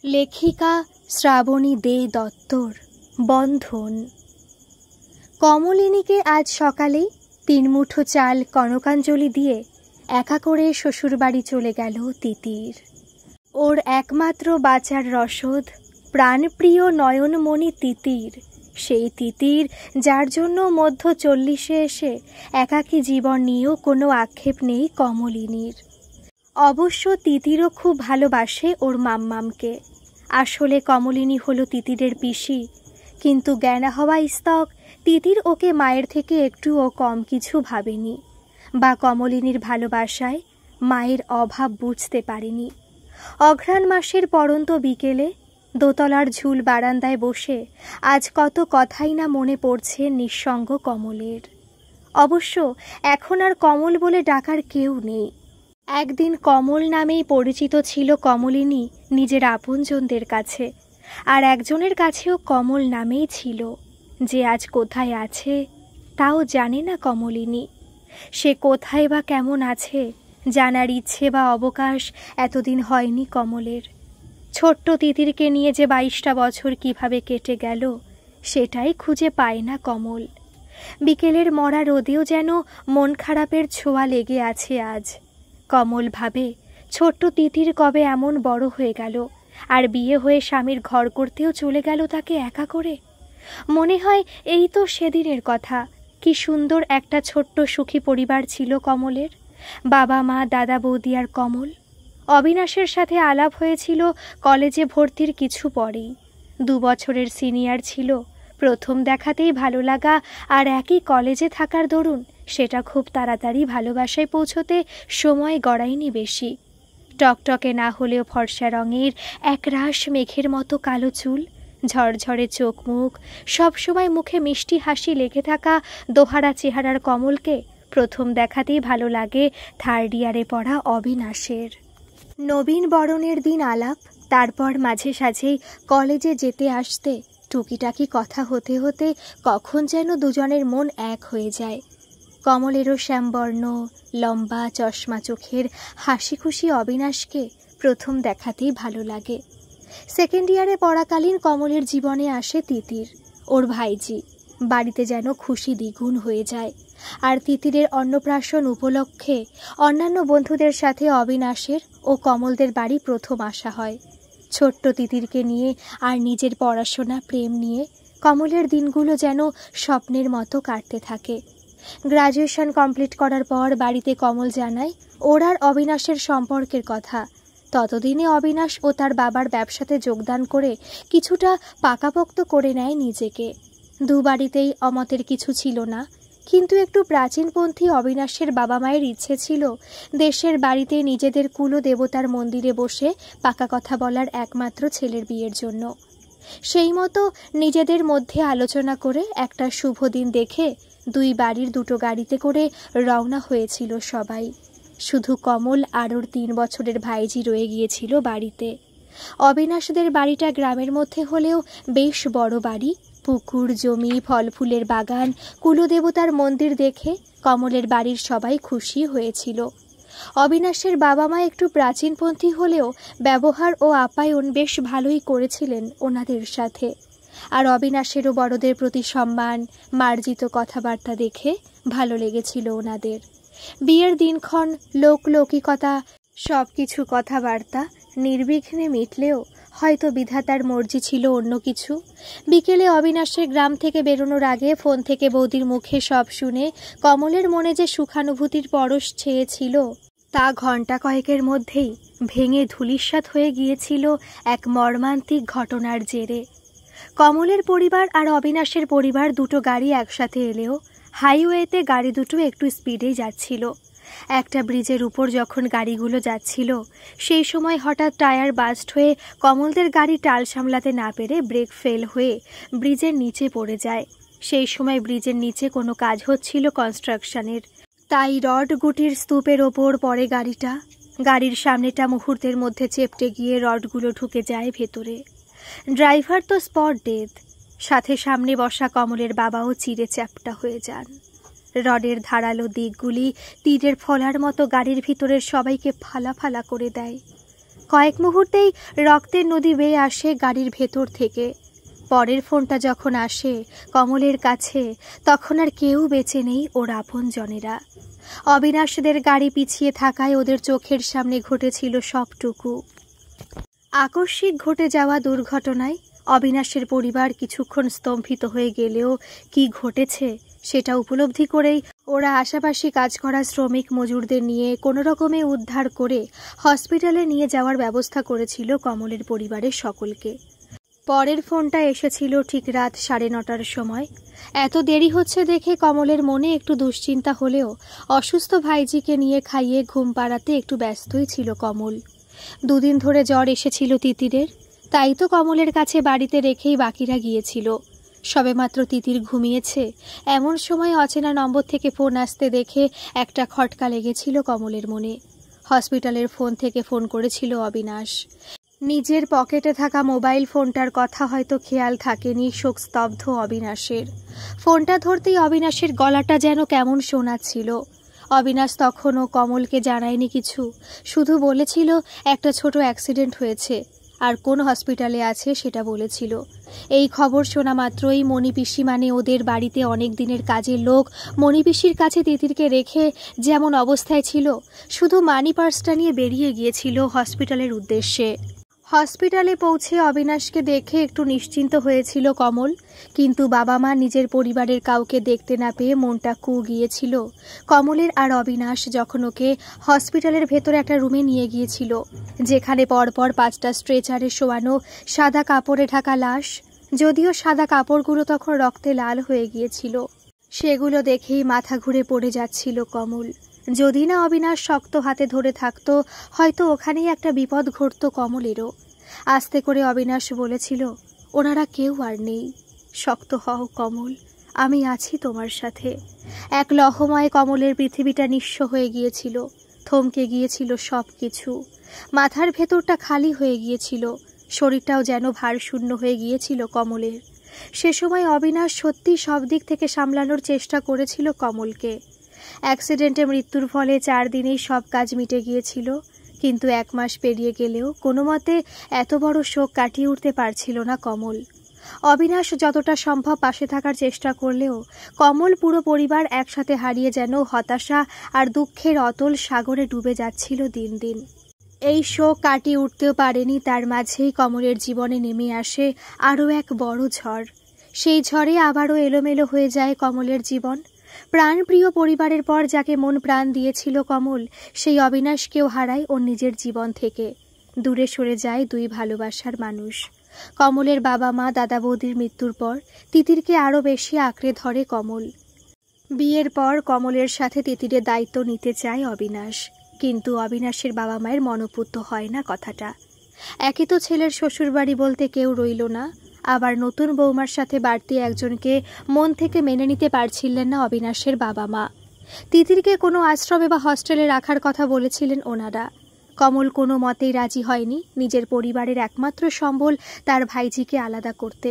লেখিকা শ্রাবণী দে দত্তর বন্ধন। কমলিনীকে আজ সকালেই 3 মুঠো চাল কনকাঞ্জলি দিয়ে একা করে শ্বশুরবাড়ি চলে গেল তিতির। ওর একমাত্র বাঁচার রসদ প্রাণপ্রিয় নয়নমণি তিতির, সেই তিতির যার জন্য মধ্য 40-এ এসে একাকী জীবন নিয়েও কোনো আক্ষেপ নেই কমলিনীর। অবশ্য তিতিরও খুব ভালোবাসে ওর মাম্মামকে। আসলে কমলিনী হলো তিতিরের পিসি, কিন্তু জ্ঞানা হওয়া স্তক তিতির ওকে মায়ের থেকে একটুও কম কিছু ভাবেনি, বা কমলিনীর ভালোবাসায় মায়ের অভাব বুঝতে পারেনি। অঘ্রাণ মাসের পড়ন্ত বিকেলে দোতলার ঝুল বারান্দায় বসে আজ কত কথাই না মনে পড়ছে নিঃসঙ্গ কমলের। অবশ্য এখন আর কমল বলে ডাকার কেউ নেই। একদিন কমল নামেই পরিচিত ছিল কমলিনী নিজের আপনজনদের কাছে, আর একজনের কাছেও কমল নামেই ছিল, যে আজ কোথায় আছে তাও জানে না কমলিনী। সে কোথায় বা কেমন আছে জানার ইচ্ছে বা অবকাশ এতদিন হয়নি কমলের। ছোট্ট তিতিরকে নিয়ে যে 22টা বছর কিভাবে কেটে গেল সেটাই খুঁজে পায় না কমল। বিকেলের মরা রোদেও যেন মন খারাপের ছোঁয়া লেগে আছে আজ। কমল ভাবে, ছোট্ট তিতির কবে এমন বড় হয়ে গেল, আর বিয়ে হয়ে স্বামীর ঘর করতেও চলে গেল তাকে একা করে। মনে হয় এই তো সেদিনের কথা, কি সুন্দর একটা ছোট্ট সুখী পরিবার ছিল কমলের, বাবা মা দাদা বৌদি আর কমল। অবিনাশের সাথে আলাপ হয়েছিল কলেজে ভর্তির কিছু পরেই। 2 বছরের সিনিয়র ছিল। প্রথম দেখাতেই ভালো লাগা আর একই কলেজে থাকার দরুন সেটা খুব তাড়াতাড়ি ভালোবাসায় পৌঁছতে সময় গড়ায়নি বেশি। টকটকে না হলেও ফর্সা রঙের একরাশ মেঘের মতো কালো চুল, ঝরঝরে চোখ মুখ, সবসময় মুখে মিষ্টি হাসি লেগে থাকা দোহারা চেহারার কমলকে প্রথম দেখাতেই ভালো লাগে 3rd ইয়ারে পড়া অবিনাশের। নবীন বরণের দিন আলাপ, তারপর মাঝে সাঝেই কলেজে যেতে আসতে টুকিটাকি কথা হতে হতে কখন যেন দুজনের মন এক হয়ে যায়। কমলেরও শ্যামবর্ণ লম্বা চশমা চোখের হাসি খুশি অবিনাশকে প্রথম দেখাতেই ভালো লাগে। 2nd ইয়ারে পড়াকালীন কমলের জীবনে আসে তিতির, ওর ভাইজি। বাড়িতে যেন খুশি দ্বিগুণ হয়ে যায়। আর তিতিরের অন্নপ্রাশন উপলক্ষে অন্যান্য বন্ধুদের সাথে অবিনাশের ও কমলদের বাড়ি প্রথম আসা হয়। ছোট্ট তিতিরকে নিয়ে আর নিজের পড়াশোনা প্রেম নিয়ে কমলের দিনগুলো যেন স্বপ্নের মতো কাটতে থাকে। গ্রাজুয়েশন কমপ্লিট করার পর বাড়িতে কমল জানায় ওর আর অবিনাশের সম্পর্কের কথা। ততদিনে অবিনাশ ও তার বাবার ব্যবসাতে যোগদান করে কিছুটা পাকাপোক্ত করে নেয় নিজেকে। 2 বাড়িতেই অমতের কিছু ছিল না, কিন্তু একটু প্রাচীনপন্থী অবিনাশের বাবা মায়ের ইচ্ছে ছিল দেশের বাড়িতে নিজেদের কুলদেবতার মন্দিরে বসে পাকা কথা বলার একমাত্র ছেলের বিয়ের জন্য। সেই মতো নিজেদের মধ্যে আলোচনা করে একটা শুভ দিন দেখে 2 বাড়ির 2টো গাড়িতে করে রওনা হয়েছিল সবাই। শুধু কমল আর ওর 3 বছরের ভাইজি রয়ে গিয়েছিল বাড়িতে। অবিনাশদের বাড়িটা গ্রামের মধ্যে হলেও বেশ বড় বাড়ি। পুকুর, জমি, ফল ফুলের বাগান, কুলদেবতার মন্দির দেখে কমলের বাড়ির সবাই খুশি হয়েছিল। অবিনাশের বাবা মা একটু প্রাচীনপন্থী হলেও ব্যবহার ও আপ্যায়ন বেশ ভালোই করেছিলেন ওনাদের সাথে। আর অবিনাশেরও বড়দের প্রতি সম্মান, মার্জিত কথাবার্তা দেখে ভালো লেগেছিল ওনাদের। বিয়ের দিনক্ষণ লোকলৌকিকতা সব কিছু কথাবার্তা নির্বিঘ্নে মিটলেও হয়তো বিধাতার মর্জি ছিল অন্য কিছু। বিকেলে অবিনাশের গ্রাম থেকে বেরোনোর আগে ফোন থেকে বৌদির মুখে সব শুনে কমলের মনে যে সুখানুভূতির পরশ ছেয়েছিল তা ঘণ্টা কয়েকের মধ্যেই ভেঙে ধূলিসাৎ হয়ে গিয়েছিল এক মর্মান্তিক ঘটনার জেরে। কমলের পরিবার আর অবিনাশের পরিবার 2টো গাড়ি একসাথে এলেও হাইওয়েতে গাড়ি দুটো একটু স্পিডেই যাচ্ছিল। একটা ব্রিজের উপর যখন গাড়িগুলো যাচ্ছিল সেই সময় হঠাৎ টায়ার বাস্ট হয়ে কমলদের গাড়ি টাল সামলাতে না পেরে ব্রেক ফেল হয়ে ব্রিজের নিচে পড়ে যায়। সেই সময় ব্রিজের নিচে কোনো কাজ হচ্ছিল কনস্ট্রাকশনের, তাই রড গুটির স্তূপের ওপর পড়ে গাড়িটা। গাড়ির সামনেটা মুহূর্তের মধ্যে চেপটে গিয়ে রডগুলো ঢুকে যায় ভেতরে। ড্রাইভার তো স্পট ডেথ, সাথে সামনে বসা কমলের বাবাও চিরে চ্যাপ্টা হয়ে যান। রডের ধারালো দিকগুলি তীরের ফলার মতো গাড়ির ভিতরের সবাইকে ফালা ফালা করে দেয়। কয়েক মুহূর্তেই রক্তের নদী বেয়ে আসে গাড়ির ভেতর থেকে। পরের ফোনটা যখন আসে কমলের কাছে, তখন আর কেউ বেঁচে নেই ওর আপনজনেরা। অবিনাশদের গাড়ি পিছিয়ে থাকায় ওদের চোখের সামনে ঘটেছিল সবটুকু। আকস্মিক ঘটে যাওয়া দুর্ঘটনায় অবিনাশের পরিবার কিছুক্ষণ স্তম্ভিত হয়ে গেলেও কি ঘটেছে সেটা উপলব্ধি করেই ওরা আশাপাশি কাজ করা শ্রমিক মজুরদের নিয়ে কোনো রকমে উদ্ধার করে হসপিটালে নিয়ে যাওয়ার ব্যবস্থা করেছিল কমলের পরিবারের সকলকে। পরের ফোনটা এসেছিল ঠিক রাত 9:30টার সময়। এত দেরি হচ্ছে দেখে কমলের মনে একটু দুশ্চিন্তা হলেও অসুস্থ ভাইজিকে নিয়ে খাইয়ে ঘুম পাড়াতে একটু ব্যস্তই ছিল কমল। 2 দিন ধরে জ্বর এসেছিল তিতিরের, তাই তো কমলের কাছে বাড়িতে রেখেই বাকিরা গিয়েছিল। সবেমাত্র তিতির ঘুমিয়েছে এমন সময় অচেনা নম্বর থেকে ফোন আসতে দেখে একটা খটকা লেগেছিল কমলের মনে। হসপিটালের ফোন থেকে ফোন করেছিল অবিনাশ। নিজের পকেটে থাকা মোবাইল ফোনটার কথা হয়তো খেয়াল থাকেনি শোকস্তব্ধ অবিনাশের। ফোনটা ধরতেই অবিনাশের গলাটা যেন কেমন শোনাচ্ছিল। অবিনাশ তখনও কমলকে জানায়নি কিছু, শুধু বলেছিল একটা ছোট অ্যাক্সিডেন্ট হয়েছে আর কোন হসপিটালে আছে সেটা বলেছিল। এই খবর শোনা মাত্রই মণিপিসি, মানে ওদের বাড়িতে অনেক দিনের কাজের লোক, মণিপিসির কাছে তিতিরকে রেখে যেমন অবস্থায় ছিল শুধু মানি পার্সটা নিয়ে বেরিয়ে গিয়েছিল হসপিটালের উদ্দেশ্যে। হসপিটালে পৌঁছে অবিনাশকে দেখে একটু নিশ্চিন্ত হয়েছিল কমল, কিন্তু বাবা মা নিজের পরিবারের কাউকে দেখতে না পেয়ে মনটা গিয়েছিল। কমলের আর অবিনাশ যখন ওকে হসপিটালের ভেতরে একটা রুমে নিয়ে গিয়েছিল, যেখানে পরপর 5টা স্ট্রেচারে শোয়ানো সাদা কাপড়ে ঢাকা লাশ, যদিও সাদা কাপড়গুলো তখন রক্তে লাল হয়ে গিয়েছিল। সেগুলো দেখেই মাথা ঘুরে পড়ে যাচ্ছিল কমল। যদি না অবিনাশ শক্ত হাতে ধরে থাকতো হয়তো ওখানেই একটা বিপদ ঘটত কমলেরও। আস্তে করে অবিনাশ বলেছিল, ওনারা কেউ আর নেই, শক্ত হও কমল, আমি আছি তোমার সাথে। এক লহমায় কমলের পৃথিবীটা নিঃস্ব হয়ে গিয়েছিল, থমকে গিয়েছিল সব কিছু। মাথার ভেতরটা খালি হয়ে গিয়েছিল, শরীরটাও যেন ভারশূন্য হয়ে গিয়েছিল কমলের। সে সময় অবিনাশ সত্যি সব দিক থেকে সামলানোর চেষ্টা করেছিল কমলকে। অ্যাক্সিডেন্টে মৃত্যুর ফলে 4 দিনেই সব কাজ মিটে গিয়েছিল, কিন্তু 1 মাস পেরিয়ে গেলেও কোনো মতে এত বড় শোক কাটিয়ে উঠতে পারছিল না কমল। অবিনাশ যতটা সম্ভব পাশে থাকার চেষ্টা করলেও কমল পুরো পরিবার একসাথে হারিয়ে যেন হতাশা আর দুঃখের অতল সাগরে ডুবে যাচ্ছিল দিন দিন। এই শোক কাটিয়ে উঠতেও পারেনি, তার মাঝেই কমলের জীবনে নেমে আসে আরও এক বড় ঝড়। সেই ঝড়ে আবারও এলোমেলো হয়ে যায় কমলের জীবন। প্রাণপ্রিয় পরিবারের পর যাকে মন প্রাণ দিয়েছিল কমল, সেই অবিনাশকেও হারায় ওর নিজের জীবন থেকে। দূরে সরে যায় 2 ভালোবাসার মানুষ। কমলের বাবা মা, দাদা বৌদির মৃত্যুর পর তিতিরকে আরও বেশি আঁকড়ে ধরে কমল। বিয়ের পর কমলের সাথে তিতিরের দায়িত্ব নিতে চায় অবিনাশ, কিন্তু অবিনাশের বাবা মায়ের মনোপুত হয় না কথাটা। একই তো ছেলের শ্বশুরবাড়ি বলতে কেউ রইল না, আবার নতুন বৌমার সাথে বাড়তি একজনকে মন থেকে মেনে নিতে পারছিলেন না অবিনাশের বাবা মা। তিতিরকে কোনো আশ্রমে বা হস্টেলে রাখার কথা বলেছিলেন ওনারা। কমল কোনো মতেই রাজি হয়নি নিজের পরিবারের একমাত্র সম্বল তার ভাইজিকে আলাদা করতে।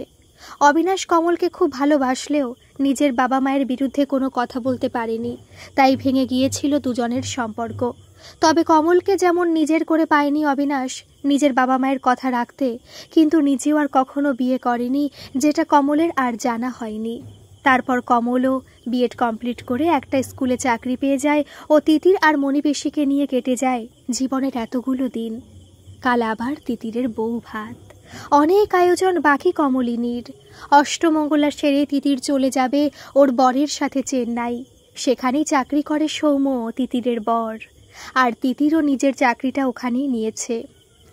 অবিনাশ কমলকে খুব ভালোবাসলেও নিজের বাবা মায়ের বিরুদ্ধে কোনো কথা বলতে পারেনি, তাই ভেঙে গিয়েছিল দুজনের সম্পর্ক। তবে কমলকে যেমন নিজের করে পায়নি অবিনাশ নিজের বাবা মায়ের কথা রাখতে, কিন্তু নিজেও আর কখনো বিয়ে করেনি, যেটা কমলের আর জানা হয়নি। তারপর কমলও বিএড কমপ্লিট করে একটা স্কুলে চাকরি পেয়ে যায় ও তিতির আর মণিপিসিকে নিয়ে কেটে যায় জীবনের এতগুলো দিন। কাল আবার তিতিরের বউ ভাত, অনেক আয়োজন বাকি কমলিনীর। অষ্টমঙ্গলা সেরে তিতির চলে যাবে ওর বরের সাথে চেন্নাই, সেখানেই চাকরি করে সৌম্য, তিতিরের বর। আর তিতিরও নিজের চাকরিটা ওখানেই নিয়েছে।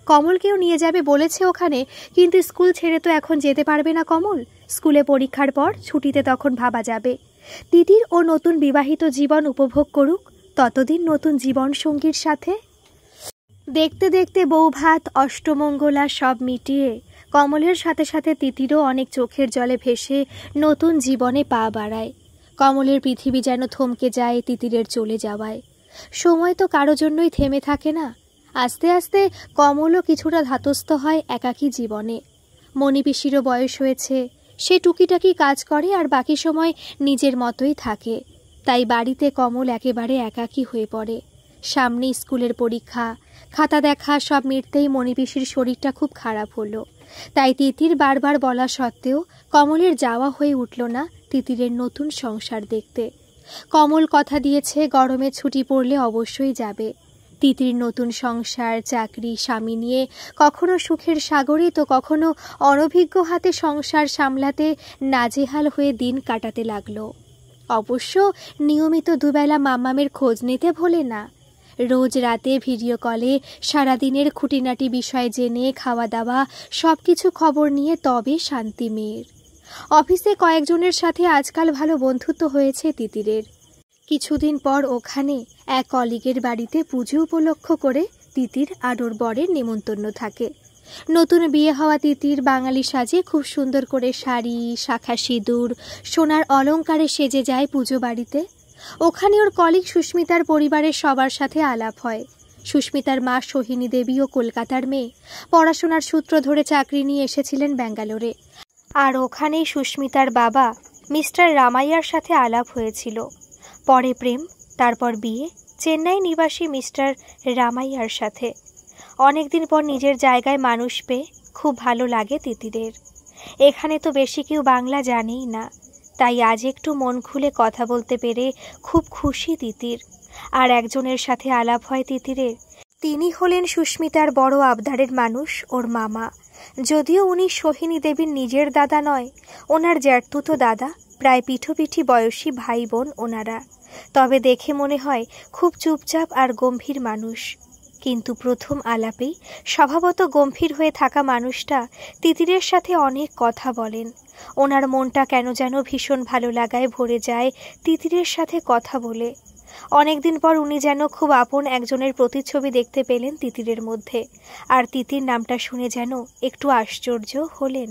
কমলকেও নিয়ে যাবে বলেছে ওখানে, কিন্তু স্কুল ছেড়ে তো এখন যেতে পারবে না কমল। স্কুলে পরীক্ষার পর ছুটিতে তখন ভাবা যাবে। তিতির ও নতুন বিবাহিত জীবন উপভোগ করুক, ততদিন নতুন জীবন সঙ্গীর সাথে। দেখতে দেখতে বউ ভাত, অষ্টমঙ্গলা সব মিটিয়ে কমলের সাথে সাথে তিতিরও অনেক চোখের জলে ভেসে নতুন জীবনে পা বাড়ায়। কমলের পৃথিবী যেন থমকে যায় তিতিরের চলে যাওয়ায়। সময় তো কারো জন্যই থেমে থাকে না। আস্তে আস্তে কমলও কিছুটা ধাতস্থ হয় একাকী জীবনে। মণিপিসিরও বয়স হয়েছে, সে টুকিটাকি কাজ করে আর বাকি সময় নিজের মতোই থাকে। তাই বাড়িতে কমল একেবারে একাকী হয়ে পড়ে। সামনে স্কুলের পরীক্ষা, খাতা দেখা সব মিটতেই মণিপিসির শরীরটা খুব খারাপ হলো। তাই তিতির বারবার বলা সত্ত্বেও কমলের যাওয়া হয়ে উঠল না তিতিরের নতুন সংসার দেখতে। কমল কথা দিয়েছে গরমে ছুটি পড়লে অবশ্যই যাবে। তিতির নতুন সংসার, চাকরি, স্বামী নিয়ে কখনো সুখের সাগরে তো কখনো অনভিজ্ঞ হাতে সংসার সামলাতে নাজেহাল হয়ে দিন কাটাতে লাগলো। অবশ্য নিয়মিত দুবেলা মাম্মামের খোঁজ নিতে ভোলে না। রোজ রাতে ভিডিও কলে সারাদিনের খুঁটিনাটি বিষয় জেনে খাওয়া দাওয়া সব কিছু খবর নিয়ে তবে শান্তি মেয়ের। অফিসে কয়েকজনের সাথে আজকাল ভালো বন্ধুত্ব হয়েছে তিতিরের। কিছুদিন পর ওখানে এক কলিগের বাড়িতে পুজো উপলক্ষ করে তিতির আর ওর বরের নেমন্তন্ন থাকে। নতুন বিয়ে হওয়া তিতির বাঙালি সাজে খুব সুন্দর করে শাড়ি, শাখা সিঁদুর, সোনার অলংকারে সেজে যায় পুজো বাড়িতে। ওখানে ওর কলিগ সুস্মিতার পরিবারের সবার সাথে আলাপ হয়। সুস্মিতার মা সোহিনী দেবীও কলকাতার মেয়ে, পড়াশোনার সূত্র ধরে চাকরি নিয়ে এসেছিলেন ব্যাঙ্গালোরে। আর ওখানেই সুস্মিতার বাবা মিস্টার রামাইয়ার সাথে আলাপ হয়েছিল। পরে প্রেম, তারপর বিয়ে চেন্নাই নিবাসী মিস্টার রামাইয়ার সাথে। অনেকদিন পর নিজের জায়গায় মানুষ পেয়ে খুব ভালো লাগে তিতিরের। এখানে তো বেশি কেউ বাংলা জানেই না, তাই আজ একটু মন খুলে কথা বলতে পেরে খুব খুশি তিতির। আর একজনের সাথে আলাপ হয় তিতিরের। তিনি হলেন সুস্মিতার বড় আবদারের মানুষ, ওর মামা। যদিও উনি সোহিনী দেবীর নিজের দাদা নয়, ওনার জ্যাঠতুতো দাদা, প্রায় পিঠোপিঠি বয়সী ভাই বোন ওনারা। তবে দেখে মনে হয় খুব চুপচাপ আর গম্ভীর মানুষ। কিন্তু প্রথম আলাপেই স্বভাবত গম্ভীর হয়ে থাকা মানুষটা তিতিরের সাথে অনেক কথা বলেন। ওনার মনটা কেন যেন ভীষণ ভালো লাগায় ভরে যায় তিতিরের সাথে কথা বলে। অনেকদিন পর উনি যেন খুব আপন একজনের প্রতিচ্ছবি দেখতে পেলেন তিতিরের মধ্যে। আর তিতির নামটা শুনে যেন একটু আশ্চর্য হলেন।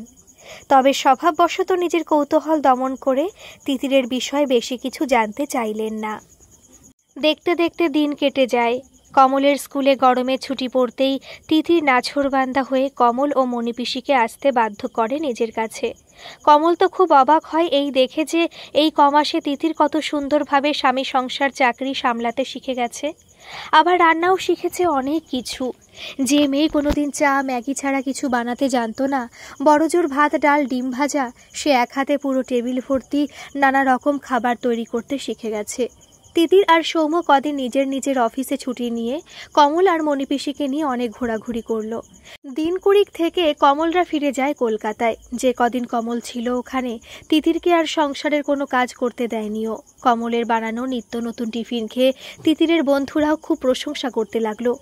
তবে স্বভাববশত নিজের কৌতূহল দমন করে তিতিরের বিষয়ে বেশি কিছু জানতে চাইলেন না। দেখতে দেখতে দিন কেটে যায়। কমলের স্কুলে গরমে ছুটি পড়তেই তিতির নাছোড়বান্দা হয়ে কমল ও মণিপিসিকে আসতে বাধ্য করে নিজের কাছে। কমল তো খুব অবাক হয় এই দেখে যে এই কমাসে তিতির কত সুন্দরভাবে স্বামী সংসার চাকরি সামলাতে শিখে গেছে। আবার রান্নাও শিখেছে অনেক কিছু। যে মেয়ে কোনোদিন চা ম্যাগি ছাড়া কিছু বানাতে জানতো না, বড়জোর ভাত ডাল ডিম ভাজা, সে এক হাতে পুরো টেবিল ভর্তি নানা রকম খাবার তৈরি করতে শিখে গেছে। তিতির আর সৌম্য কদিন নিজের নিজের অফিসে ছুটি নিয়ে কমল আর মণিপিসিকে নিয়ে অনেক ঘোরাঘুরি করলো। দিন কুড়িক থেকে কমলরা ফিরে যায় কলকাতায়। যে কদিন কমল ছিল ওখানে তিতিরকে আর সংসারের কোনো কাজ করতে দেয়নিও। কমলের বানানো নিত্য নতুন টিফিন খেয়ে তিতিরের বন্ধুরাও খুব প্রশংসা করতে লাগলো।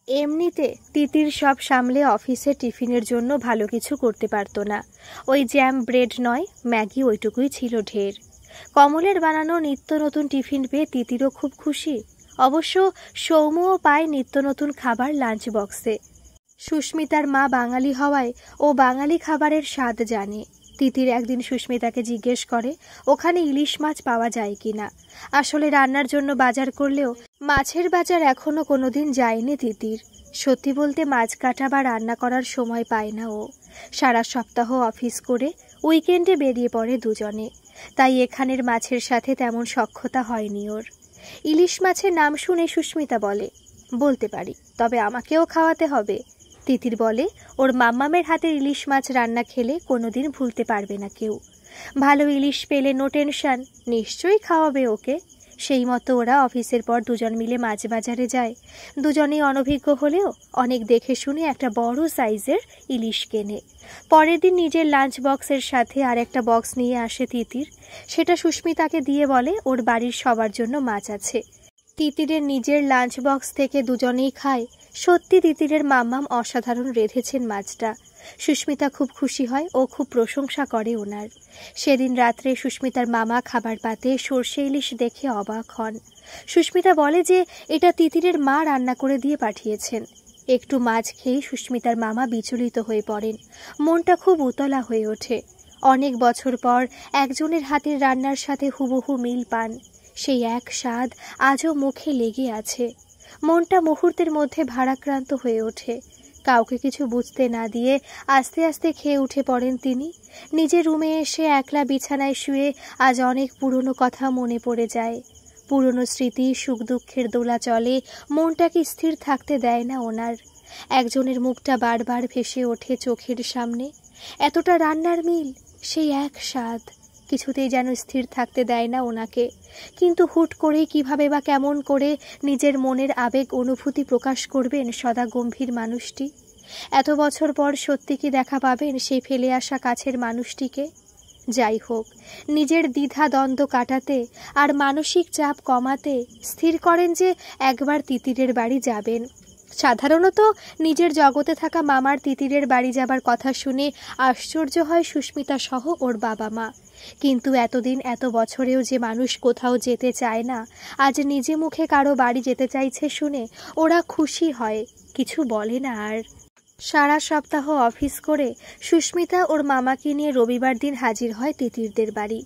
এমনিতে তিতির সব সামলে অফিসে টিফিনের জন্য ভালো কিছু করতে পারতো না। ওই জ্যাম ব্রেড নয়, ম্যাগি ওইটুকুই ছিল ঢের। কমলের বানানো নিত্য নতুন টিফিন পেয়ে তিতিরও খুব খুশি। অবশ্য সৌম্যও পায় নিত্য নতুন খাবার লাঞ্চ বক্সে। সুস্মিতার মা বাঙালি হওয়ায় ও বাঙালি খাবারের স্বাদ জানে। তিতির একদিন সুস্মিতাকে জিজ্ঞেস করে ওখানে ইলিশ মাছ পাওয়া যায় কিনা। আসলে রান্নার জন্য বাজার করলেও মাছের বাজার এখনো কোনোদিন যায়নি তিতির। সত্যি বলতে মাছ কাটা বা রান্না করার সময় পায় না ও। সারা সপ্তাহ অফিস করে উইকেন্ডে বেরিয়ে পড়ে দুজনে। তাই এখানের মাছের সাথে তেমন সখ্যতা হয়নি ওর। ইলিশ মাছের নাম শুনে সুস্মিতা বলে, বলতে পারি, তবে আমাকেও খাওয়াতে হবে। তিতির বলে ওর মাম্মামের হাতের ইলিশ মাছ রান্না খেলে কোনোদিন ভুলতে পারবে না কেউ। ভালো ইলিশ পেলে নো টেনশন, নিশ্চয়ই খাওয়াবে ওকে। সেই মতো ওরা অফিসের পর দুজন মিলে মাছ বাজারে যায়। দুজনেই অনভিজ্ঞ হলেও অনেক দেখে শুনে একটা বড় সাইজের ইলিশ কেনে। পরের দিন নিজের লাঞ্চ বক্সের সাথে আর একটা বক্স নিয়ে আসে তিতির। সেটা সুস্মিতাকে দিয়ে বলে ওর বাড়ির সবার জন্য মাছ আছে। তিতিরের নিজের লাঞ্চ বক্স থেকে দুজনেই খায়। সত্যি তিতিরের মাম্মাম অসাধারণ রেঁধেছেন মাছটা। সুস্মিতা খুব খুশি হয় ও খুব প্রশংসা করে ওনার। সেদিন রাত্রে সুস্মিতার মামা খাবার পাতে সর্ষে ইলিশ দেখে অবাক হন। সুস্মিতা বলে যে এটা তিতিরের মা রান্না করে দিয়ে পাঠিয়েছেন। একটু মাছ খেয়ে সুস্মিতার মামা বিচলিত হয়ে পড়েন। মনটা খুব উতলা হয়ে ওঠে। অনেক বছর পর একজনের হাতের রান্নার সাথে হুবহু মিল পান। সেই এক স্বাদ আজও মুখে লেগে আছে। মনটা মুহূর্তের মধ্যে ভারাক্রান্ত হয়ে ওঠে। কাউকে কিছু বুঝতে না দিয়ে আস্তে আস্তে খেয়ে উঠে পড়েন তিনি। নিজের রুমে এসে একলা বিছানায় শুয়ে আজ অনেক পুরনো কথা মনে পড়ে যায়। পুরনো স্মৃতি সুখ দুঃখের দোলাচলে মনটাকে স্থির থাকতে দেয় না ওনার। একজনের মুখটা বারবার ভেসে ওঠে চোখের সামনে, এতটা রান্নার মিল, সেই এক স্বাদ কিছুতেই যেন স্থির থাকতে দেয় না ওনাকে। কিন্তু হুট করেই কিভাবে বা কেমন করে নিজের মনের আবেগ অনুভূতি প্রকাশ করবেন সদা গম্ভীর মানুষটি? এত বছর পর সত্যি কি দেখা পাবেন সেই ফেলে আসা কাছের মানুষটিকে? যাই হোক, নিজের দ্বিধা দ্বন্দ্ব কাটাতে আর মানসিক চাপ কমাতে স্থির করেন যে একবার তিতিরের বাড়ি যাবেন। সাধারণত নিজের জগতে থাকা মামার তিতিরের বাড়ি যাবার কথা শুনে আশ্চর্য হয় সুস্মিতা সহ ওর বাবা মা। কিন্তু এতদিন এত বছরেও যে মানুষ কোথাও যেতে চায় না, আজ নিজে মুখে কারো বাড়ি যেতে চাইছে শুনে ওরা খুশি হয়, কিছু বলে না আর। সারা সপ্তাহ অফিস করে সুস্মিতা ওর মামাকে নিয়ে রবিবার দিন হাজির হয় তিতিরদের বাড়ি।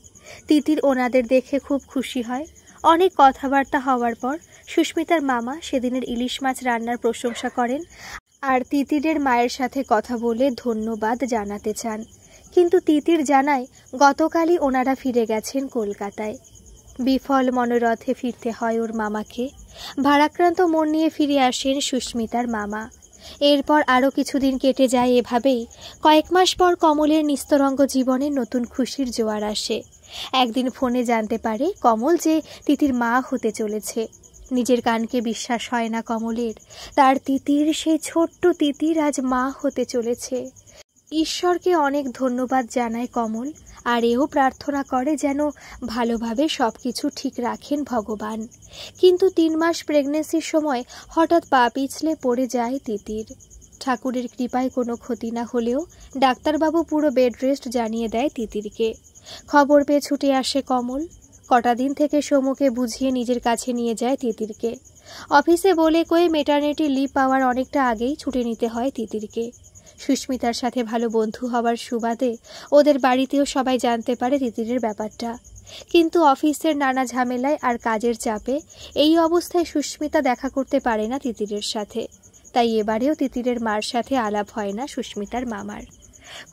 তিতির ওনাদের দেখে খুব খুশি হয়। অনেক কথাবার্তা হওয়ার পর সুস্মিতার মামা সেদিনের ইলিশ মাছ রান্নার প্রশংসা করেন আর তিতিরের মায়ের সাথে কথা বলে ধন্যবাদ জানাতে চান। কিন্তু তিতির জানায় গতকালই ওনারা ফিরে গেছেন কলকাতায়। বিফল মনোরথে ফিরতে হয় ওর মামাকে। ভারাক্রান্ত মন নিয়ে ফিরে আসেন সুস্মিতার মামা। এরপর আরও কিছুদিন কেটে যায় এভাবেই। কয়েক মাস পর কমলের নিস্তরঙ্গ জীবনে নতুন খুশির জোয়ার আসে। একদিন ফোনে জানতে পারে কমল যে তিতির মা হতে চলেছে। নিজের কানকে বিশ্বাস হয় না কমলের। তার তিতির, সেই ছোট্ট তিতির আজ মা হতে চলেছে। ঈশ্বরকে অনেক ধন্যবাদ জানায় কমল, আর এও প্রার্থনা করে যেন ভালোভাবে সব কিছু ঠিক রাখেন ভগবান। কিন্তু 3 মাস প্রেগনেন্সির সময় হঠাৎ পা পিছলে পড়ে যায় তিতির। ঠাকুরের কৃপায় কোনো ক্ষতি না হলেও ডাক্তারবাবু পুরো বেড রেস্ট জানিয়ে দেয় তিতিরকে। খবর পেয়ে ছুটে আসে কমল। কটা দিন থেকে সমুকে বুঝিয়ে নিজের কাছে নিয়ে যায় তিতিরকে। অফিসে বলে কয়ে মেটার্নিটি লিভ পাওয়ার অনেকটা আগেই ছুটে নিতে হয় তিতিরকে। সুস্মিতার সাথে ভালো বন্ধু হওয়ার সুবাদে ওদের বাড়িতেও সবাই জানতে পারে তিতিরের ব্যাপারটা। কিন্তু অফিসের নানা ঝামেলায় আর কাজের চাপে এই অবস্থায় সুস্মিতা দেখা করতে পারে না তিতিরের সাথে। তাই এবারেও তিতিরের মার সাথে আলাপ হয় না সুস্মিতার মামার।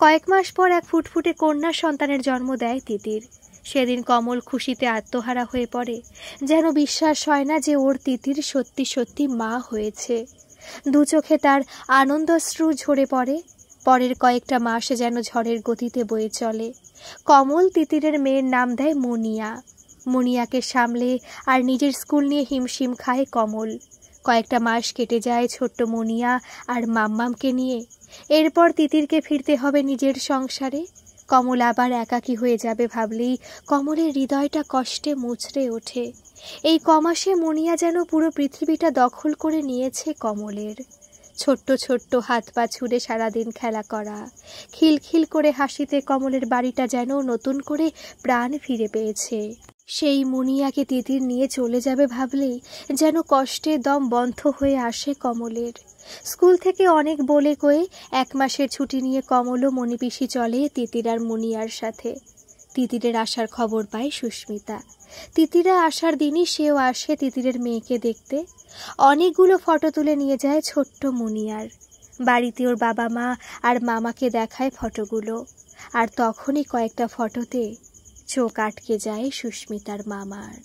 কয়েক মাস পর এক ফুটফুটে কন্যা সন্তানের জন্ম দেয় তিতির। সেদিন কমল খুশিতে আত্মহারা হয়ে পড়ে। যেন বিশ্বাস হয় না যে ওর তিতির সত্যি সত্যি মা হয়েছে। দু চোখে তার আনন্দশ্রু ঝরে পড়ে। পরের কয়েকটা মাস যেন ঝড়ের গতিতে বয়ে চলে। কমল তিতিরের মেয়ের নাম দেয় মুনিয়া। মুনিয়াকে সামলে আর নিজের স্কুল নিয়ে হিমশিম খায় কমল। কয়েকটা মাস কেটে যায় ছোট্ট মুনিয়া আর মাম্মামকে নিয়ে। এরপর তিতিরকে ফিরতে হবে নিজের সংসারে। কমল আবার একাকী হয়ে যাবে ভাবলেই কমলের হৃদয়টা কষ্টে মুচড়ে ওঠে। এই কমাসে মুনিয়া যেন পুরো পৃথিবীটা দখল করে নিয়েছে কমলের। ছোট্ট ছোট্ট হাত পা ছুঁড়ে সারাদিন খেলা করা, খিলখিল করে হাসিতে কমলের বাড়িটা যেন নতুন করে প্রাণ ফিরে পেয়েছে। সেই মুনিয়াকে তিতির নিয়ে চলে যাবে ভাবলেই যেন কষ্টে দম বন্ধ হয়ে আসে কমলের। স্কুল থেকে অনেক বলে কয়ে 1 মাসের ছুটি নিয়ে কমলও মণিপিসি চলে তিতির আর মুনিয়ার সাথে। তিতিরের আসার খবর পায় সুস্মিতা। তিতিরা আসার দিনই সেও আসে তিতিরের মেয়েকে দেখতে। অনেকগুলো ফটো তুলে নিয়ে যায় ছোট্ট মুনিয়ার। বাড়িতে ওর বাবা মা আর মামাকে দেখায় ফটোগুলো। আর তখনই কয়েকটা ফটোতে চোখ আটকে যায় সুস্মিতার মামার।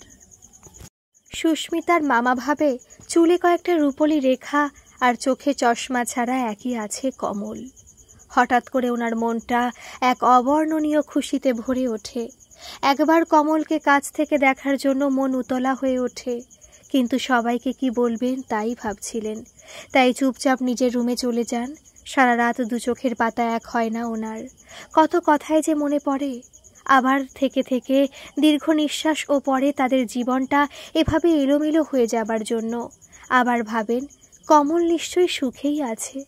সুস্মিতার মামা ভাবে চুলে কয়েকটা রূপলি রেখা আর চোখে চশমা ছাড়া একই আছে কমল। হঠাৎ করে ওনার মনটা এক অবর্ণনীয় খুশিতে ভরে ওঠে। একবার কমলকে কাছ থেকে দেখার জন্য মন উতলা হয়ে ওঠে। কিন্তু সবাইকে কি বলবেন তাই ভাবছিলেন। তাই চুপচাপ নিজের রুমে চলে যান। সারা রাত 2 চোখের পাতা এক হয় না ওনার। কত কথাই যে মনে পড়ে। আবার থেকে থেকে দীর্ঘ নিঃশ্বাস ও পরে তাদের জীবনটা এভাবে এলোমেলো হয়ে যাবার জন্য। আবার ভাবেন কমল নিশ্চয়ই সুখেই আছে।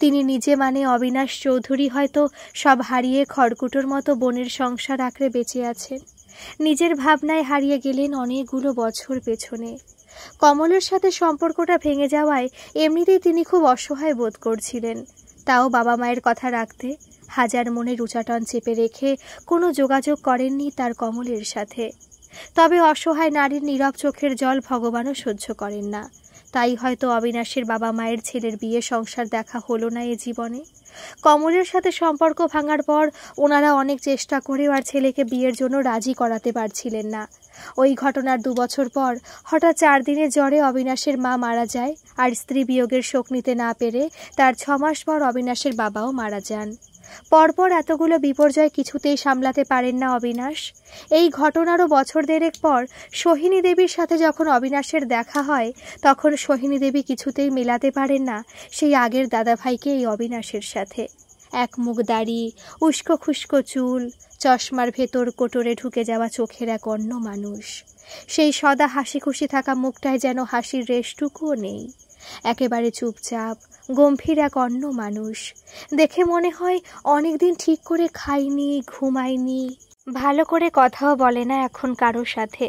তিনি নিজে মানে অবিনাশ চৌধুরী হয়তো সব হারিয়ে খড়কুটোর মতো বোনের সংসার আঁকড়ে বেঁচে আছেন। নিজের ভাবনায় হারিয়ে গেলেন অনেকগুলো বছর পেছনে। কমলের সাথে সম্পর্কটা ভেঙে যাওয়ায় এমনিতেই তিনি খুব অসহায় বোধ করছিলেন। তাও বাবা মায়ের কথা রাখতে হাজার মনের উচাটন চেপে রেখে কোনো যোগাযোগ করেননি তার কমলের সাথে। তবে অসহায় নারীর নীরব চোখের জল ভগবানও সহ্য করেন না। তাই হয়তো অবিনাশের বাবা মায়ের ছেলের বিয়ে সংসার দেখা হলো না এ জীবনে। কমলের সাথে সম্পর্ক ভাঙার পর ওনারা অনেক চেষ্টা করেও আর ছেলেকে বিয়ের জন্য রাজি করাতে পারছিলেন না। ওই ঘটনার 2 বছর পর হঠাৎ 4 দিনের জ্বরে অবিনাশের মা মারা যায়, আর স্ত্রী বিয়োগের শোক নিতে না পেরে তার 6 মাস পর অবিনাশের বাবাও মারা যান। পরপর এতগুলো বিপর্যয় কিছুতেই সামলাতে পারেন না অবিনাশ। এই ঘটনারও বছর দেড়েক পর সোহিনী দেবীর সাথে যখন অবিনাশের দেখা হয়, তখন সোহিনী দেবী কিছুতেই মেলাতে পারেন না সেই আগের দাদাভাইকে এই অবিনাশের সাথে। এক মুখ দাড়ি, উস্কো খুস্কো চুল, চশমার ভেতর কোটরে ঢুকে যাওয়া চোখের এক অন্য মানুষ। সেই সদা হাসি খুশি থাকা মুখটায় যেন হাসির রেশটুকুও নেই। একেবারে চুপচাপ গম্ভীর এক অন্য মানুষ। দেখে মনে হয় অনেকদিন ঠিক করে খায়নি, ঘুমায়নি, ভালো করে কথাও বলে না এখন কারোর সাথে।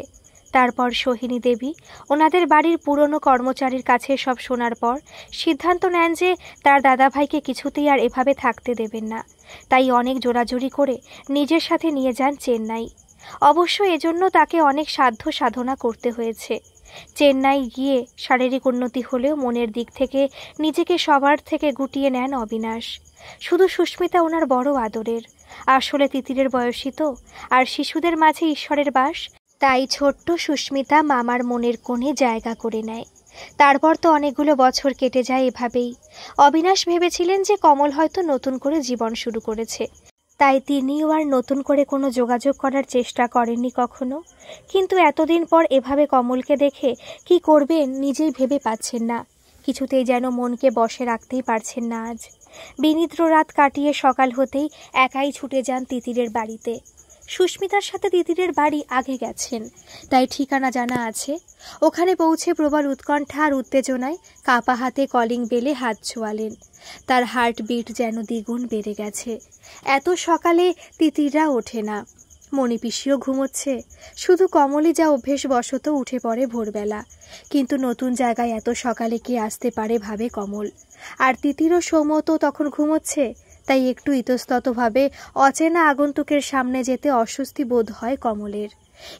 তারপর সোহিনী দেবী ওনাদের বাড়ির পুরনো কর্মচারীর কাছে সব শোনার পর সিদ্ধান্ত নেন যে তার দাদাভাইকে কিছুতেই আর এভাবে থাকতে দেবেন না। তাই অনেক জোরাজুরি করে নিজের সাথে নিয়ে যান চেন্নাই। অবশ্য এজন্য তাকে অনেক সাধ্য সাধনা করতে হয়েছে। চেন্নাই গিয়ে শারীরিক উন্নতি হলেও মনের দিক থেকে নিজেকে সবার থেকে গুটিয়ে নেন অবিনাশ। শুধু সুস্মিতা ওনার বড় আদরের। আসলে তিতিরের বয়সী তো, আর শিশুদের মাঝে ঈশ্বরের বাস, তাই ছোট্ট সুস্মিতা মামার মনের কোণে জায়গা করে নেয়। তারপর তো অনেকগুলো বছর কেটে যায় এভাবেই। অবিনাশ ভেবেছিলেন যে কমল হয়তো নতুন করে জীবন শুরু করেছে, তাই তিনিও আর নতুন করে কোনো যোগাযোগ করার চেষ্টা করেননি কখনো। কিন্তু এতদিন পর এভাবে কমলকে দেখে কি করবেন নিজেই ভেবে পাচ্ছেন না। কিছুতেই যেন মনকে বশে রাখতেই পারছেন না আজ। বিনিদ্র রাত কাটিয়ে সকাল হতেই একাই ছুটে যান তিতিরের বাড়িতে। সুস্মিতার সাথে তিতিরের বাড়ি আগে গেছেন, তাই ঠিকানা জানা আছে। ওখানে পৌঁছে প্রবল উৎকণ্ঠা আর উত্তেজনায় কাপা হাতে কলিং বেলে হাত ছোঁয়ালেন। তার হার্টবিট যেন দ্বিগুণ বেড়ে গেছে। এত সকালে তিতিররা ওঠে না, মণিপিসিও ঘুমোচ্ছে। শুধু কমলই যা অভ্যেসবশত উঠে পড়ে ভোরবেলা। কিন্তু নতুন জায়গায় এত সকালে কে আসতে পারে ভাবে কমল। আর তিতিরও সৌমতো তখন ঘুমোচ্ছে, তাই একটু ইতস্ততভাবে অচেনা আগন্তুকের সামনে যেতে অস্বস্তি বোধ হয় কমলের।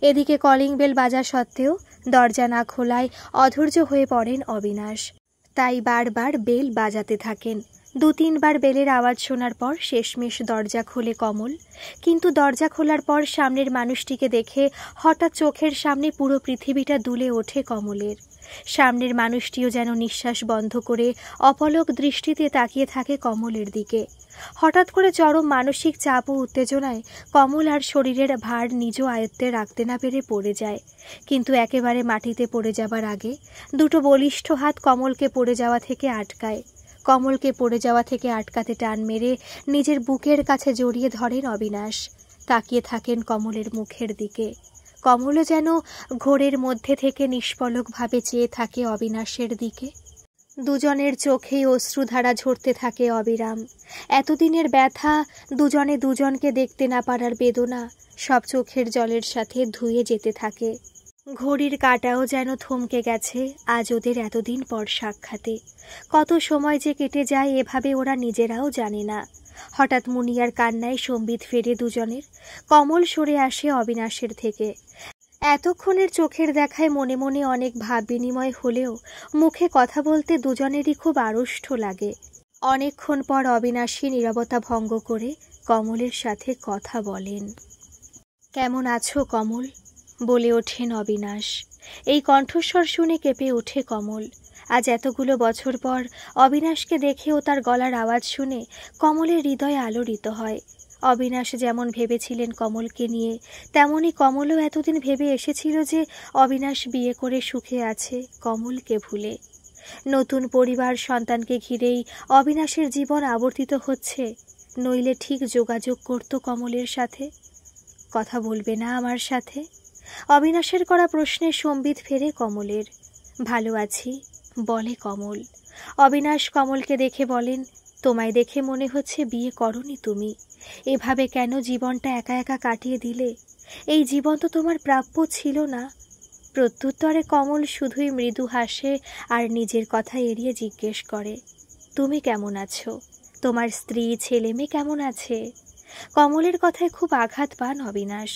এদিকে কলিং বেল বাজা সত্ত্বেও দরজা না খোলায় অধৈর্য হয়ে পড়েন অবিনাশ। তাই বারবার বেল বাজাতে থাকেন। 2-3 বার বেলের আওয়াজ শোনার পর শেষমেশ দরজা খোলে কমল। কিন্তু দরজা খোলার পর সামনের মানুষটিকে দেখে হঠাৎ চোখের সামনে পুরো পৃথিবীটা দুলে ওঠে কমলের। সামনের মানুষটিও যেন নিঃশ্বাস বন্ধ করে অপলক দৃষ্টিতে তাকিয়ে থাকে কমলের দিকে। হঠাৎ করে চরম মানসিক চাপ ও উত্তেজনায় কমল আর শরীরের ভার নিজ আয়ত্তে রাখতে না পেরে পড়ে যায়। কিন্তু একেবারে মাটিতে পড়ে যাবার আগে 2 বলিষ্ঠ হাত কমলকে পড়ে যাওয়া থেকে আটকায়। কমলকে পড়ে যাওয়া থেকে আটকাতে টান মেরে নিজের বুকের কাছে জড়িয়ে ধরেন অবিনাশ। তাকিয়ে থাকেন কমলের মুখের দিকে। কমলও যেন ঘোরের মধ্যে থেকে নিষ্পলকভাবে চেয়ে থাকে অবিনাশের দিকে। দুজনের চোখেই অশ্রুধারা ঝরতে থাকে অবিরাম। এতদিনের ব্যথা, দুজনে দুজনকে দেখতে না পারার বেদনা সব চোখের জলের সাথে ধুয়ে যেতে থাকে। ঘড়ির কাঁটাও যেন থমকে গেছে আজ ওদের এতদিন পর সাক্ষাতে। কত সময় যে কেটে যায় এভাবে ওরা নিজেরাও জানে না। হঠাৎ মুনিয়ার কান্নায় সম্বিত ফেরে দুজনের। কমল সরে আসে অবিনাশের থেকে। এতক্ষণের চোখের দেখায় মনে মনে অনেক ভাব বিনিময় হলেও মুখে কথা বলতে দুজনেরই খুব আড়ষ্ট লাগে। অনেকক্ষণ পর অবিনাশী নীরবতা ভঙ্গ করে কমলের সাথে কথা বলেন। কেমন আছো কমল? বলে ওঠেন অবিনাশ। এই কণ্ঠস্বর শুনে কেঁপে ওঠে কমল। আজ এতগুলো বছর পর অবিনাশকে দেখেও তার গলার আওয়াজ শুনে কমলের হৃদয় আলোড়িত হয়। অবিনাশ যেমন ভেবেছিলেন কমলকে নিয়ে, তেমনি কমলও এতদিন ভেবে এসেছিল যে অবিনাশ বিয়ে করে সুখে আছে কমলকে ভুলে। নতুন পরিবার, সন্তানকে ঘিরেই অবিনাশের জীবন আবর্তিত হচ্ছে, নইলে ঠিক যোগাযোগ করত কমলের সাথে। কথা বলবে না আমার সাথে? অবিনাশের করা প্রশ্নে সম্বিত ফেরে কমলের। ভালো আছি বলে কমল। অবিনাশ কমলকে দেখে বলেন, তোমায় দেখে মনে হচ্ছে বিয়ে করনি তুমি। এভাবে কেন জীবনটা একা একা কাটিয়ে দিলে? এই জীবন তো তোমার প্রাপ্য ছিল না। প্রত্যুত্তরে কমল শুধুই মৃদু হাসে আর নিজের কথা এড়িয়ে জিজ্ঞেস করে, তুমি কেমন আছো? তোমার স্ত্রী, ছেলে মেয়ে কেমন আছে? কমলের কথায় খুব আঘাত পান অবিনাশ।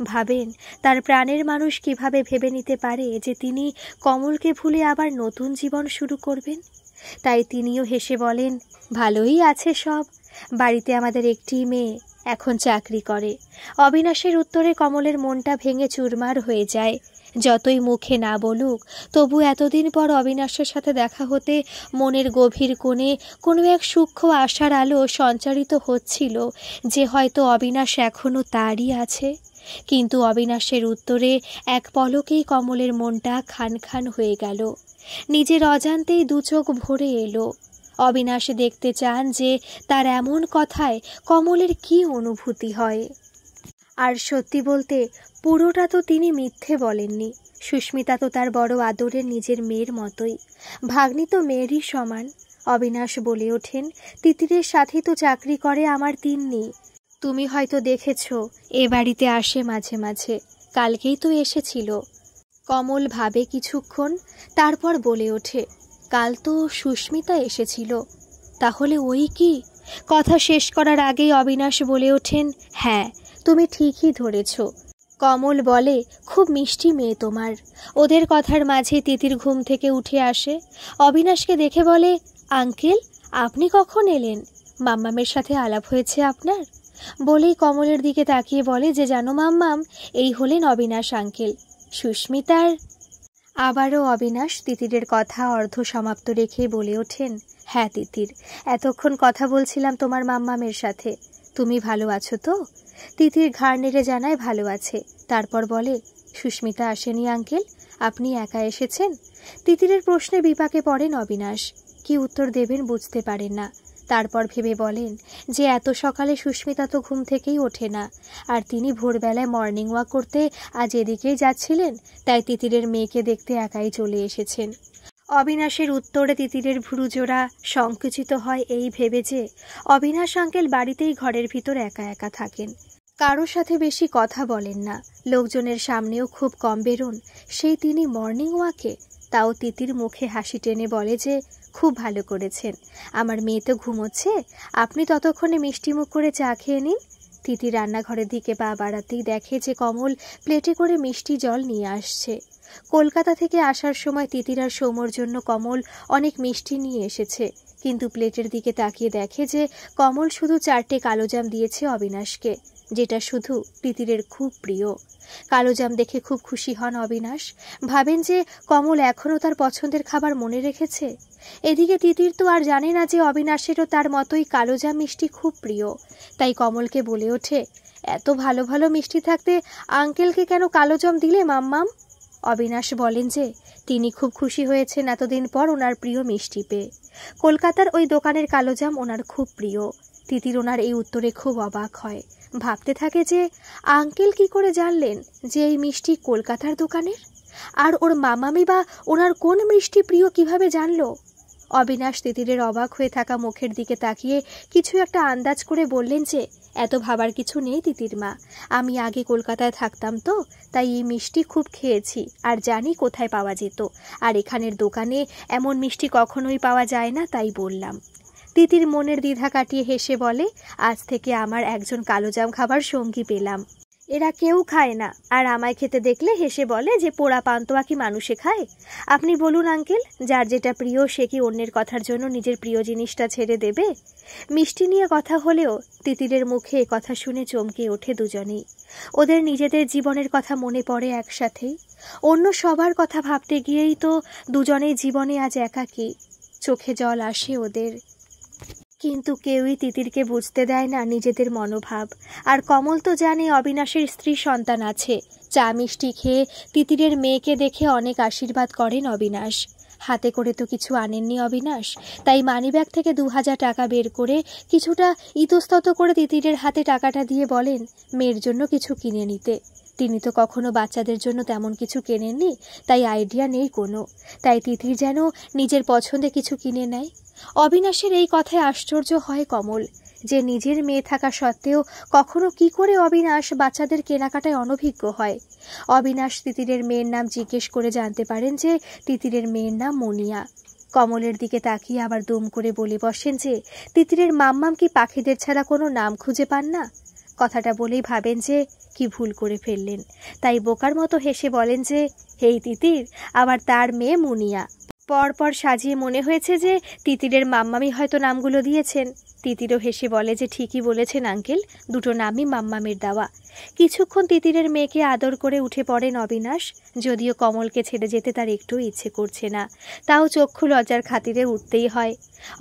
ভাবেন তার প্রাণের মানুষ কিভাবে ভেবে নিতে পারে যে তিনি কমলকে ভুলে আবার নতুন জীবন শুরু করবেন। তাই তিনিও হেসে বলেন, ভালোই আছে সব, বাড়িতে আমাদের একটি মেয়ে এখন চাকরি করে। অবিনাশের উত্তরে কমলের মনটা ভেঙে চুরমার হয়ে যায়। যতই মুখে না বলুক, তবু এতদিন পর অবিনাশের সাথে দেখা হতে মনের গভীর কোণে কোনো এক সূক্ষ্ম আশার আলো সঞ্চারিত হচ্ছিল যে হয়তো অবিনাশ এখনও তারই আছে। কিন্তু অবিনাশের উত্তরে এক পলকেই কমলের মনটা খান খান হয়ে গেল। নিজের অজান্তেই দু চোখ ভরে এলো। অবিনাশ দেখতে চান যে তার এমন কথায় কমলের কি অনুভূতি হয়। আর সত্যি বলতে পুরোটা তো তিনি মিথ্যে বলেননি। সুস্মিতা তো তার বড় আদরের নিজের মেয়ের মতোই, ভাগ্নি তো মেয়েরই সমান। অবিনাশ বলে ওঠেন, তিতিরের সাথে তো চাকরি করে আমার তিন্নি। তুমি হয়তো দেখেছ, এ বাড়িতে আসে মাঝে মাঝে, কালকেই তো এসেছিল। কমল ভাবে কিছুক্ষণ, তারপর বলে ওঠে, কাল তো সুস্মিতা এসেছিল। তাহলে ওই কি? কথা শেষ করার আগেই অবিনাশ বলে ওঠেন, হ্যাঁ, তুমি ঠিকই ধরেছ। কমল বলে, খুব মিষ্টি মেয়ে তোমার। ওদের কথার মাঝে তিতির ঘুম থেকে উঠে আসে, অবিনাশকে দেখে বলে, আঙ্কেল আপনি কখন এলেন? মাম্মামের সাথে আলাপ হয়েছে আপনার? বলেই কমলের দিকে তাকিয়ে বলে যে, জানো মাম্মাম, এই হলেন অবিনাশ আঙ্কেল, সুস্মিতার। আবারও অবিনাশ তিতিরের কথা অর্ধ সমাপ্ত রেখেই বলে ওঠেন, হ্যাঁ তিতির, এতক্ষণ কথা বলছিলাম তোমার মাম্মামের সাথে। তুমি ভালো আছো তো? তিতির ঘাড় নেড়ে জানায় ভালো আছে। তারপর বলে, সুস্মিতা আসেনি আঙ্কেল, আপনি একা এসেছেন? তিতিরের প্রশ্নে বিপাকে পড়েন অবিনাশ। কি উত্তর দেবেন বুঝতে পারেন না। তারপর ভেবে বলেন যে এত সকালে সুস্মিতা তো ঘুম থেকেই ওঠে না, আর তিনি ভোরবেলায় মর্নিং ওয়াক করতে আজ এদিকেই যাচ্ছিলেন, তাই তিতিরের মেয়েকে দেখতে একাই চলে এসেছেন। অবিনাশের উত্তরে তিতিরের ভ্রুজোড়া সংকুচিত হয় এই ভেবে যে অবিনাশ আঙ্কেল বাড়িতেই ঘরের ভিতর একা একা থাকেন, কারোর সাথে বেশি কথা বলেন না, লোকজনের সামনেও খুব কম বেরোন। সেই তিনি মর্নিং ওয়াকে, তাও তিতির মুখে হাসি টেনে বলে যে, খুব ভালো করেছেন, আমার মেয়ে তো ঘুমোচ্ছে, আপনি ততক্ষণে মিষ্টি মুখ করে চা খেয়ে নিন। তিতি রান্নাঘরের দিকে পা বাড়াতেই দেখে যে কমল প্লেটে করে মিষ্টি জল নিয়ে আসছে। কলকাতা থেকে আসার সময় তিতির আর সৌম্যর জন্য কমল অনেক মিষ্টি নিয়ে এসেছে, কিন্তু প্লেটের দিকে তাকিয়ে দেখে যে কমল শুধু 4টে কালোজাম দিয়েছে অবিনাশকে, যেটা শুধু তিতিরের খুব প্রিয়। কালোজাম দেখে খুব খুশি হন অবিনাশ, ভাবেন যে কমল এখনও তার পছন্দের খাবার মনে রেখেছে। এদিকে তিতির তো আর জানে না যে অবিনাশেরও তার মতোই কালোজাম মিষ্টি খুব প্রিয়, তাই কমলকে বলে ওঠে, এত ভালো ভালো মিষ্টি থাকতে আঙ্কেলকে কেন কালোজাম দিলে মাম্মাম? অবিনাশ বলেন যে তিনি খুব খুশি হয়েছেন এতদিন পর ওনার প্রিয় মিষ্টি পেয়ে। কলকাতার ওই দোকানের কালোজাম ওনার খুব প্রিয়। তিতির ওনার এই উত্তরে খুব অবাক হয়, ভাবতে থাকে যে আঙ্কেল কি করে জানলেন যে এই মিষ্টি কলকাতার দোকানের, আর ওর মামামি বা ওনার কোন মিষ্টি প্রিয় কিভাবে জানলো? অবিনাশ তিতিরের অবাক হয়ে থাকা মুখের দিকে তাকিয়ে কিছু একটা আন্দাজ করে বললেন যে, এত ভাবার কিছু নেই তিতির মা, আমি আগে কলকাতায় থাকতাম তো, তাই এই মিষ্টি খুব খেয়েছি আর জানি কোথায় পাওয়া যেত, আর এখানের দোকানে এমন মিষ্টি কখনোই পাওয়া যায় না, তাই বললাম। তিতির মনের দ্বিধা কাটিয়ে হেসে বলে, আজ থেকে আমার একজন কালোজাম খাবার সঙ্গী পেলাম। এরা কেউ খায় না, আর আমায় খেতে দেখলে হেসে বলে যে পোড়া পান্তোয়া কি মানুষে খায়? আপনি বলুন আঙ্কেল, যার যেটা প্রিয় সে কি অন্যের কথার জন্য নিজের প্রিয় জিনিসটা ছেড়ে দেবে? মিষ্টি নিয়ে কথা হলেও তিতিরের মুখে কথা শুনে চমকে ওঠে দুজনেই। ওদের নিজেদের জীবনের কথা মনে পড়ে একসাথেই, অন্য সবার কথা ভাবতে গিয়েই তো দুজনেই জীবনে আজ একাকী। চোখে জল আসে ওদের, কিন্তু কেউই তিতিরকে বুঝতে দেয় না নিজেদের মনোভাব। আর কমল তো জানে অবিনাশের স্ত্রী সন্তান আছে। চা মিষ্টি খেয়ে তিতিরের মেয়েকে দেখে অনেক আশীর্বাদ করেন অবিনাশ। হাতে করে তো কিছু আনেননি অবিনাশ, তাই মানিব্যাগ থেকে 2000 টাকা বের করে কিছুটা ইতস্তত করে তিতিরের হাতে টাকাটা দিয়ে বলেন মেয়ের জন্য কিছু কিনে নিতে। তিনি তো কখনো বাচ্চাদের জন্য তেমন কিছু কেনেননি, তাই আইডিয়া নেই কোনো, তাই তিতির যেন নিজের পছন্দে কিছু কিনে নেয়। অবিনাশের এই কথায় আশ্চর্য হয় কমল, যে নিজের মেয়ে থাকা সত্ত্বেও কখনো কি করে অবিনাশ বাচ্চাদের কেনাকাটায় অনভিজ্ঞ হয়। অবিনাশ তিতিরের মেয়ের নাম জিজ্ঞেস করে জানতে পারেন যে তিতিরের মেয়ের নাম মুনিয়া। কমলের দিকে তাকিয়ে আবার দুম করে বলে বসেন যে তিতিরের মাম্মাম কি পাখিদের ছাড়া কোনো নাম খুঁজে পান না? কথাটা বলেই ভাবেন যে কি ভুল করে ফেললেন, তাই বোকার মতো হেসে বলেন যে, হেই তিতির, আবার তার মেয়ে মুনিয়া। পরপর সাজিয়ে মনে হয়েছে যে তিতিরের মাম্মামি হয়তো নামগুলো দিয়েছেন। তিতিরও হেসে বলে যে ঠিকই বলেছেন আঙ্কেল, দুটো নামই মাম্মামের দেওয়া। কিছুক্ষণ তিতিরের মেয়েকে আদর করে উঠে পড়েন অবিনাশ। যদিও কমলকে ছেড়ে যেতে তার একটু ইচ্ছে করছে না, তাও চক্ষু লজ্জার খাতিরে উঠতেই হয়।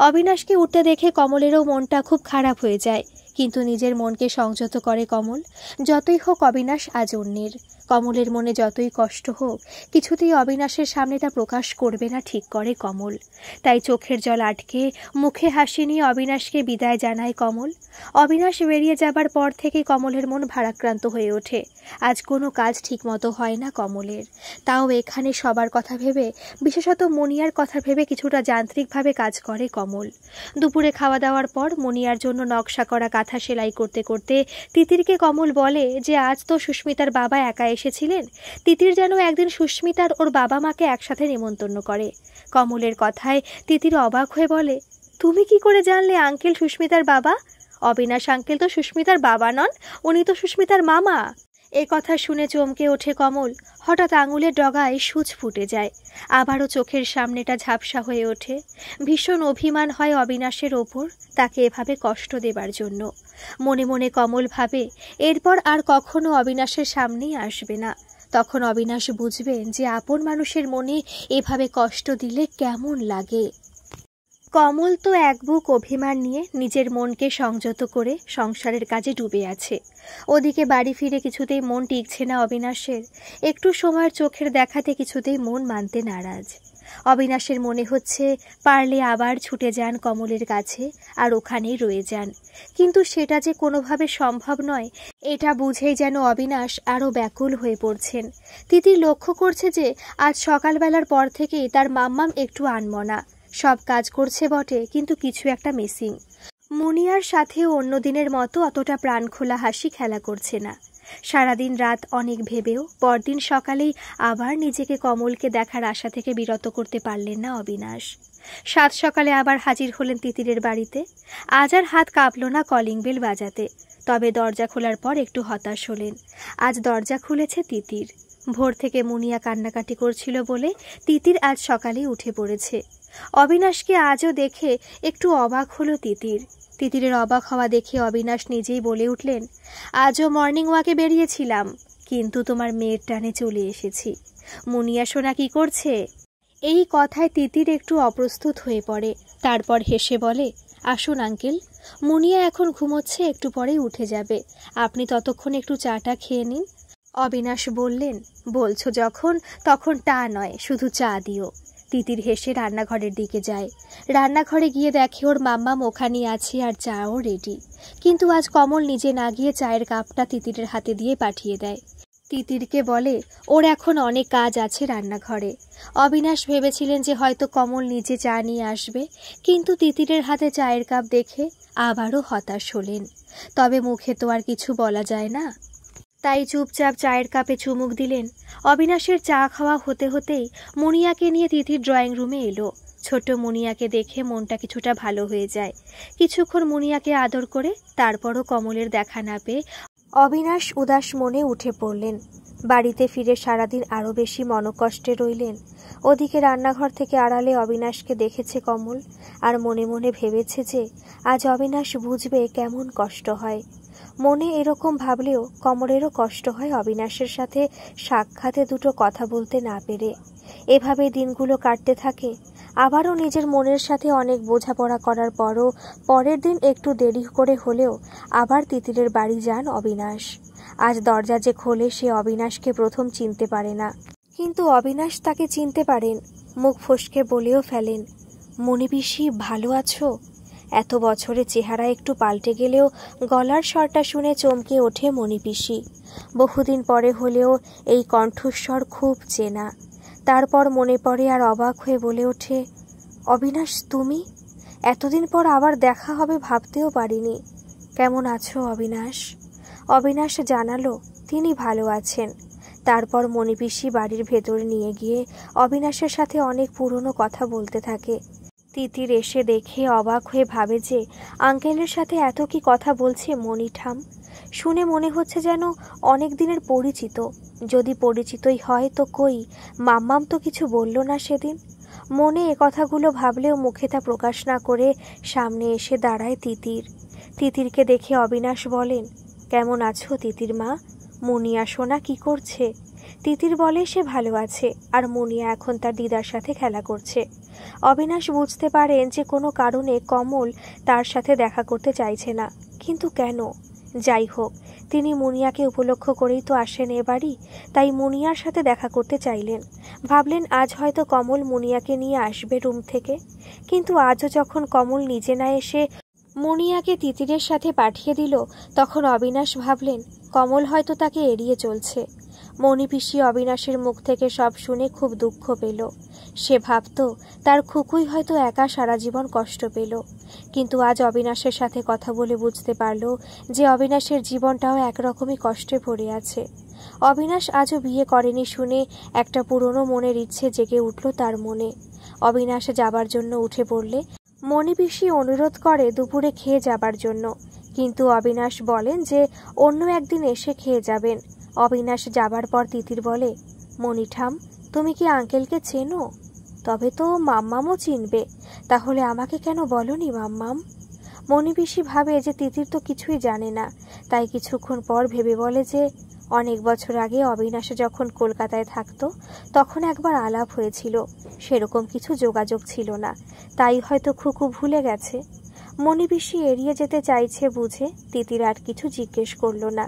অবিনাশকে উঠতে দেখে কমলেরও মনটা খুব খারাপ হয়ে যায়, কিন্তু নিজের মনকে সংযত করে কমল। যতই হোক অবিনাশ আজ অন্যের। কমলের মনে যতই কষ্ট হোক, কিছুতেই অবিনাশের সামনে তা প্রকাশ করবে না ঠিক করে কমল। তাই চোখের জল আটকে মুখে হাসি নিয়ে অবিনাশকে বিদায় জানায় কমল। অবিনাশ বেরিয়ে যাবার পর থেকে কমলের মন ভারাক্রান্ত হয়ে ওঠে। আজ কোনো কাজ ঠিকমতো হয় না কমলের। তাও এখানে সবার কথা ভেবে, বিশেষত মনিয়ার কথা ভেবে কিছুটা যান্ত্রিকভাবে কাজ করে কমল। দুপুরে খাওয়া দাওয়ার পর মনিয়ার জন্য নকশা করা কাঁথা সেলাই করতে করতে তিতিরকে কমল বলে যে আজ তো সুস্মিতার বাবা একা এসেছিলেন, তিতির যেন একদিন সুস্মিতার ওর বাবা মাকে একসাথে নেমন্তন্ন করে। কমলের কথায় তিতির অবাক হয়ে বলে, তুমি কি করে জানলে আঙ্কেল সুস্মিতার বাবা? অবিনাশ আঙ্কেল তো সুস্মিতার বাবা নন, উনি তো সুস্মিতার মামা। এ কথা শুনে চমকে ওঠে কমল। হঠাৎ আঙুলের ডগায় সূচ ফুটে যায়, আবারও চোখের সামনেটা ঝাপসা হয়ে ওঠে। ভীষণ অভিমান হয় অবিনাশের ওপর, তাকে এভাবে কষ্ট দেবার জন্য। মনে মনে কমল ভাবে এরপর আর কখনো অবিনাশের সামনেই আসবে না। তখন অবিনাশ বুঝবেন যে আপন মানুষের মনে এভাবে কষ্ট দিলে কেমন লাগে। কমল তো এক বুক অভিমান নিয়ে নিজের মনকে সংযত করে সংসারের কাজে ডুবে আছে। ওদিকে বাড়ি ফিরে কিছুতেই মন টিকছে না অবিনাশের। একটু সময়ের চোখের দেখাতে কিছুতেই মন মানতে নারাজ। অবিনাশের মনে হচ্ছে পারলে আবার ছুটে যান কমলের কাছে আর ওখানেই রয়ে যান, কিন্তু সেটা যে কোনোভাবে সম্ভব নয় এটা বুঝেই যেন অবিনাশ আরও ব্যাকুল হয়ে পড়ছেন। তিতির লক্ষ্য করছে যে আজ সকালবেলার পর থেকেই তার মাম্মাম একটু আনমনা। সব কাজ করছে বটে, কিন্তু কিছু একটা মিসিং। মুনিয়ার সাথেও অন্য দিনের মতো অতটা প্রাণখোলা হাসি খেলা করছে না। সারাদিন রাত অনেক ভেবেও পরদিন সকালেই আবার নিজেকে কমলকে দেখার আশা থেকে বিরত করতে পারলেন না অবিনাশ। সাত সকালে আবার হাজির হলেন তিতিরের বাড়িতে। আজ আর হাত কাঁপল না কলিং বেল বাজাতে, তবে দরজা খোলার পর একটু হতাশ হলেন। আজ দরজা খুলেছে তিতির। ভোর থেকে মুনিয়া কান্নাকাটি করছিল বলে তিতির আজ সকালেই উঠে পড়েছে। অবিনাশকে আজও দেখে একটু অবাক হলো তিতির। তিতিরের অবাক হওয়া দেখে অবিনাশ নিজেই বলে উঠলেন, আজও মর্নিং ওয়াকে বেরিয়েছিলাম, কিন্তু তোমার মেয়ের টানে চলে এসেছি। মুনিয়া সোনা কি করছে? এই কথায় তিতির একটু অপ্রস্তুত হয়ে পড়ে, তারপর হেসে বলে, আসুন আঙ্কেল, মুনিয়া এখন ঘুমোচ্ছে, একটু পরেই উঠে যাবে, আপনি ততক্ষণ একটু চাটা খেয়ে নিন। অবিনাশ বললেন, বলছো যখন তখন টা নয়, শুধু চা দিও। তিতির হেসে রান্নাঘরের দিকে যায়। রান্নাঘরে গিয়ে দেখে ওর মাম্মাম ওখানেই আছে আর চাও রেডি, কিন্তু আজ কমল নিজে না গিয়ে চায়ের কাপটা তিতিরের হাতে দিয়ে পাঠিয়ে দেয়। তিতিরকে বলে ওর এখন অনেক কাজ আছে রান্নাঘরে। অবিনাশ ভেবেছিলেন যে হয়তো কমল নিজে চা নিয়ে আসবে, কিন্তু তিতিরের হাতে চায়ের কাপ দেখে আবারও হতাশ হলেন। তবে মুখে তো আর কিছু বলা যায় না, তাই চুপচাপ চায়ের কাপে চুমুক দিলেন। অবিনাশের চা খাওয়া হতে হতেই মুনিয়াকে নিয়ে তিতির ড্রয়িং রুমে এলো। ছোট মুনিয়াকে দেখে মনটা কিছুটা ভালো হয়ে যায়। কিছুক্ষণ মুনিয়াকে আদর করে তারপরও কমলের দেখা না পেয়ে অবিনাশ উদাস মনে উঠে পড়লেন। বাড়িতে ফিরে সারাদিন আরও বেশি মনকষ্টে রইলেন। ওদিকে রান্নাঘর থেকে আড়ালে অবিনাশকে দেখেছে কমল, আর মনে মনে ভেবেছে যে আজ অবিনাশ বুঝবে কেমন কষ্ট হয়। মনে এরকম ভাবলেও কমলেরও কষ্ট হয় অবিনাশের সাথে সাক্ষাতে দুটো কথা বলতে না পেরে। এভাবে দিনগুলো কাটতে থাকে। আবারও নিজের মনের সাথে অনেক বোঝাপড়া করার পরও পরের দিন একটু দেরি করে হলেও আবার তিতিরের বাড়ি যান অবিনাশ। আজ দরজা যে খোলে সে অবিনাশকে প্রথম চিনতে পারে না, কিন্তু অবিনাশ তাকে চিনতে পারেন। মুখ ফসকে বলেও ফেলেন, মনি পিসি ভালো আছো? এত বছরে চেহারা একটু পাল্টে গেলেও গলার স্বরটা শুনে চমকে ওঠে মনি পিসি। বহুদিন পরে হলেও এই কণ্ঠস্বর খুব চেনা। তারপর মনে পড়ে আর অবাক হয়ে বলে ওঠে, অবিনাশ তুমি? এতদিন পর আবার দেখা হবে ভাবতেও পারিনি। কেমন আছো অবিনাশ? অবিনাশ জানালো তিনি ভালো আছেন। তারপর মনি পিসি বাড়ির ভেতরে নিয়ে গিয়ে অবিনাশের সাথে অনেক পুরনো কথা বলতে থাকে। তিতির এসে দেখে অবাক হয়ে ভাবে যে আঙ্কেলের সাথে এত কি কথা বলছে মনিঠাম। শুনে মনে হচ্ছে যেন অনেক দিনের পরিচিত। যদি পরিচিতই হয় তো কই, মাম্মাম তো কিছু বলল না সেদিন। মনে এ কথাগুলো ভাবলেও মুখে তা প্রকাশ না করে সামনে এসে দাঁড়ায় তিতির। তিতিরকে দেখে অবিনাশ বলেন, কেমন আছো তিতির মা? মুনিয়া সোনা কি করছে? তিতির বলে সে ভালো আছে, আর মুনিয়া এখন তার দিদার সাথে খেলা করছে। অবিনাশ বুঝতে পারেন যে কোনো কারণে কমল তার সাথে দেখা করতে চাইছে না, কিন্তু কেন? যাই হোক, তিনি মুনিয়াকে উপলক্ষ করেই তো আসেন এ বাড়ি, তাই মুনিয়ার সাথে দেখা করতে চাইলেন। ভাবলেন আজ হয়তো কমল মুনিয়াকে নিয়ে আসবে রুম থেকে, কিন্তু আজও যখন কমল নিজে না এসে মুনিয়াকে তিতিরের সাথে পাঠিয়ে দিল, তখন অবিনাশ ভাবলেন কমল হয়তো তাকে এড়িয়ে চলছে। মণিপিসি অবিনাশের মুখ থেকে সব শুনে খুব দুঃখ পেল। সে ভাবত তার খুকুই হয়তো একা সারা জীবন কষ্ট পেল, কিন্তু আজ অবিনাশের সাথে কথা বলে বুঝতে পারল যে অবিনাশের জীবনটাও একরকমই কষ্টে ভরে আছে। অবিনাশ আজও বিয়ে করেনি শুনে একটা পুরনো মনের ইচ্ছে জেগে উঠল তার মনে। অবিনাশ যাবার জন্য উঠে পড়লে মণিপিসি অনুরোধ করে দুপুরে খেয়ে যাবার জন্য, কিন্তু অবিনাশ বলেন যে অন্য একদিন এসে খেয়ে যাবেন। অবিনাশ যাবার পর তিতির বলে, মণিঠাম, তুমি কি আঙ্কেলকে চেনো? তবে তো মাম্মামও চিনবে, তাহলে আমাকে কেন বলনি মাম্মাম? মণিপিসি ভাবে যে তিতির তো কিছুই জানে না, তাই কিছুক্ষণ পর ভেবে বলে যে অনেক বছর আগে অবিনাশ যখন কলকাতায় থাকতো তখন একবার আলাপ হয়েছিল, সেরকম কিছু যোগাযোগ ছিল না, তাই হয়তো খুকু ভুলে গেছে। মণিপিসি এড়িয়ে যেতে চাইছে বুঝে তিতির আর কিছু জিজ্ঞেস করল না,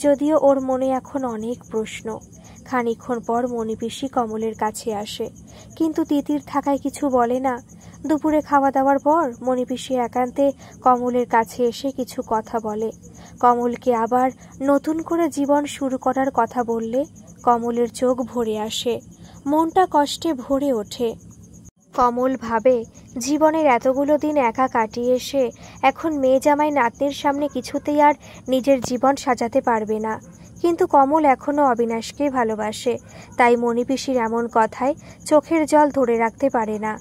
যদিও ওর মনে এখন অনেক প্রশ্ন। খানিকক্ষণ পর মণিপিসি কমলের কাছে আসে, কিন্তু তিতির থাকায় কিছু বলে না। দুপুরে খাওয়া দাওয়ার পর মণিপিসি একান্তে কমলের কাছে এসে কিছু কথা বলে। কমলকে আবার নতুন করে জীবন শুরু করার কথা বললে কমলের চোখ ভরে আসে, মনটা কষ্টে ভরে ওঠে। কমল ভাবে জীবনের এতগুলো দিন একা কাটিয়ে এসে এখন মেয়ে জামাই নাতনির সামনে কিছুতেই আর নিজের জীবন সাজাতে পারবে না, কিন্তু কমল এখনও অবিনাশকেই ভালোবাসে, তাই মণিপিসির এমন কথায় চোখের জল ধরে রাখতে পারে না।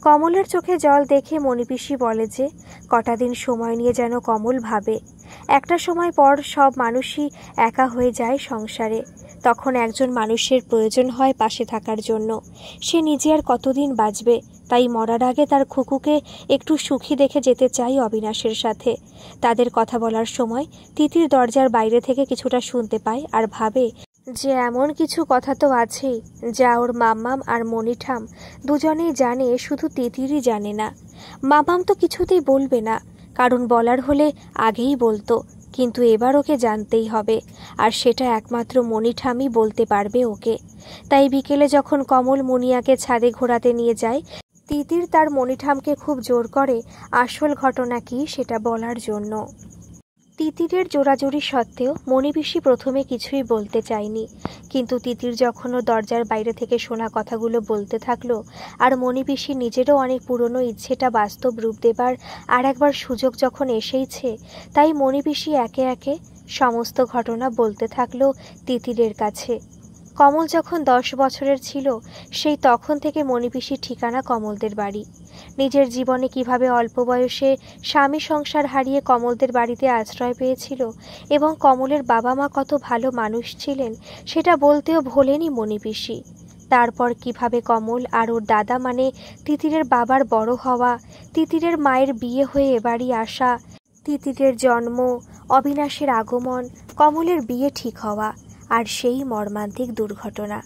কমলের চোখে জল দেখে মণিপিসি বলে যে কটা দিন সময় নিয়ে যেন কমল ভাবে। একটা সময় পর সব মানুষই একা হয়ে যায় সংসারে, তখন একজন মানুষের প্রয়োজন হয় পাশে থাকার জন্য। সে নিজে আর কতদিন বাঁচবে, তাই মরার আগে তার খুকুকে একটু সুখী দেখে যেতে চাই অবিনাশের সাথে। তাদের কথা বলার সময় তিতির দরজার বাইরে থেকে কিছুটা শুনতে পায় আর ভাবে যে এমন কিছু কথা তো আছেই যা ওর মাম্মাম আর মণিঠাম দুজনেই জানে, শুধু তিতিরই জানে না। মাম্মাম তো কিছুতেই বলবে না, কারণ বলার হলে আগেই বলতো, কিন্তু এবার ওকে জানতেই হবে, আর সেটা একমাত্র মণিঠামই বলতে পারবে ওকে। তাই বিকেলে যখন কমল মুনিয়াকে ছাদে ঘোরাতে নিয়ে যায়, তিতির তার মণিঠামকে খুব জোর করে আসল ঘটনা কি সেটা বলার জন্য। তিতিরের জোরাজুরি সত্ত্বেও মণিপিসি প্রথমে কিছুই বলতে চায়নি, কিন্তু তিতির যখন ও দরজার বাইরে থেকে শোনা কথাগুলো বলতে থাকলো, আর মণিপিসি নিজেরও অনেক পুরনো ইচ্ছেটা বাস্তব রূপ দেবার আর একবার সুযোগ যখন এসেইছে, তাই মণিপিসি একে একে সমস্ত ঘটনা বলতে থাকলো তিতিরের কাছে। কমল যখন 10 বছরের ছিল, সেই তখন থেকে মণিপিসির ঠিকানা কমলদের বাড়ি। নিজের জীবনে কিভাবে অল্প বয়সে স্বামী সংসার হারিয়ে কমলদের বাড়িতে আশ্রয় পেয়েছিল এবং কমলের বাবা মা কত ভালো মানুষ ছিলেন সেটা বলতেও ভোলেনি মণিপিসি। তারপর কিভাবে কমল আর ওর দাদা মানে তিতিরের বাবার বড় হওয়া, তিতিরের মায়ের বিয়ে হয়ে এবাড়ি আসা, তিতিরের জন্ম, অবিনাশের আগমন, কমলের বিয়ে ঠিক হওয়া, আর সেই মর্মান্তিক দুর্ঘটনা।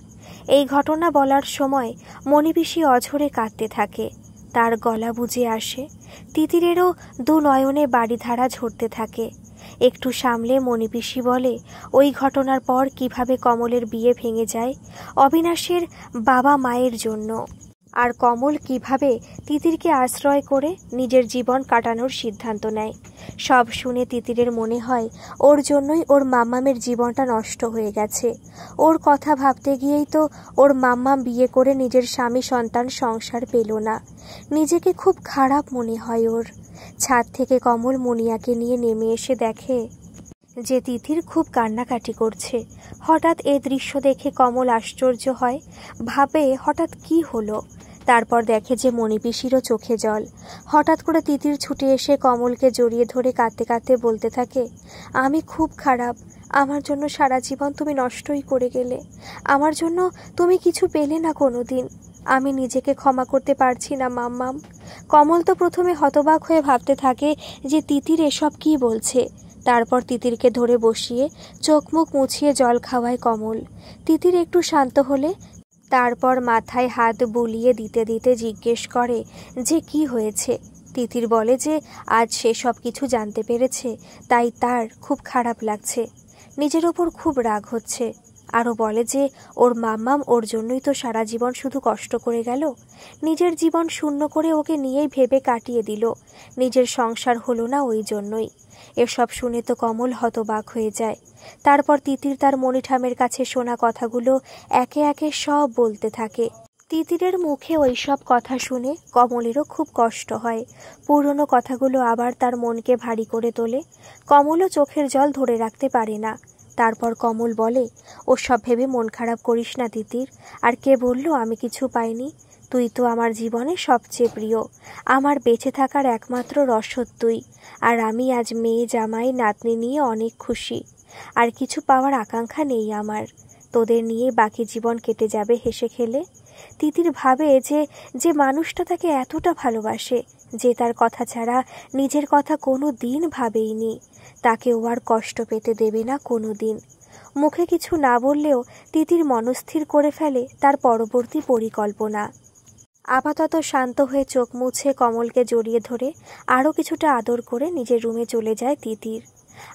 এই ঘটনা বলার সময় মণিপিসি অঝরে কাঁদতে থাকে, তার গলা বুজে আসে, তিতিরেরও দু নয়নে বাড়িধারা ঝরতে থাকে। একটু সামলে মণিপিসি বলে ওই ঘটনার পর কিভাবে কমলের বিয়ে ভেঙে যায় অবিনাশের বাবা মায়ের জন্য, আর কমল কিভাবে তিতিরকে আশ্রয় করে নিজের জীবন কাটানোর সিদ্ধান্ত নেয়। সব শুনে তিতিরের মনে হয় ওর জন্যই ওর মাম্মামের জীবনটা নষ্ট হয়ে গেছে। ওর কথা ভাবতে গিয়েই তো ওর মাম্মাম বিয়ে করে নিজের স্বামী সন্তান সংসার পেল না। নিজেকে খুব খারাপ মনে হয় ওর। ছাদ থেকে কমল মুনিয়াকে নিয়ে নেমে এসে দেখে যে তিতির খুব কান্নাকাটি করছে। হঠাৎ এ দৃশ্য দেখে কমল আশ্চর্য হয়, ভাবে হঠাৎ কি হলো। তারপর দেখে যে মণিপিসিরও চোখে জল। হঠাৎ করে তিতির ছুটে এসে কমলকে জড়িয়ে ধরে কাঁদতে কাঁদতে বলতে থাকে, আমি খুব খারাপ, আমার জন্য সারা জীবন তুমি নষ্টই করে গেলে, আমার জন্য তুমি কিছু পেলে না কোনো দিন, আমি নিজেকে ক্ষমা করতে পারছি না মাম্মাম। কমল তো প্রথমে হতবাক হয়ে ভাবতে থাকে যে তিতির এসব কি বলছে। তারপর তিতিরকে ধরে বসিয়ে চোখ মুখ মুছিয়ে জল খাওয়ায় কমল। তিতির একটু শান্ত হলে তারপর মাথায় হাত বুলিয়ে দিতে দিতে জিজ্ঞেস করে যে কি হয়েছে। তিতির বলে যে আজ সে সব কিছু জানতে পেরেছে, তাই তার খুব খারাপ লাগছে, নিজের ওপর খুব রাগ হচ্ছে। আরও বলে যে ওর মাম্মাম ওর জন্যই তো সারা জীবন শুধু কষ্ট করে গেল, নিজের জীবন শূন্য করে ওকে নিয়েই ভেবে কাটিয়ে দিল, নিজের সংসার হলো না ওই জন্যই। এসব শুনে তো কমল হতবাক হয়ে যায়। তারপর তিতির তার মণিঠামের কাছে শোনা কথাগুলো একে একে সব বলতে থাকে। তিতিরের মুখে ওই সব কথা শুনে কমলেরও খুব কষ্ট হয়। পুরনো কথাগুলো আবার তার মনকে ভারী করে তোলে। কমলও চোখের জল ধরে রাখতে পারে না। তারপর কমল বলে, ও সব ভেবে মন খারাপ করিস না তিতির। আর কে বলল আমি কিছু পাইনি? তুই তো আমার জীবনে সবচেয়ে প্রিয়, আমার বেঁচে থাকার একমাত্র রসদ তুই। আর আমি আজ মেয়ে জামাই নাতনি নিয়ে অনেক খুশি। আর কিছু পাওয়ার আকাঙ্ক্ষা নেই আমার। তোদের নিয়ে বাকি জীবন কেটে যাবে হেসে খেলে। তিতির ভাবে যে যে মানুষটা তাকে এতটা ভালোবাসে, যে তার কথা ছাড়া নিজের কথা কোনো দিন ভাবেইনি, তাকে ও আর কষ্ট পেতে দেবে না কোনো দিন। মুখে কিছু না বললেও তিতির মনস্থির করে ফেলে তার পরবর্তী পরিকল্পনা। আপাতত শান্ত হয়ে চোখ মুছে কমলকে জড়িয়ে ধরে আরও কিছুটা আদর করে নিজের রুমে চলে যায় তিতির।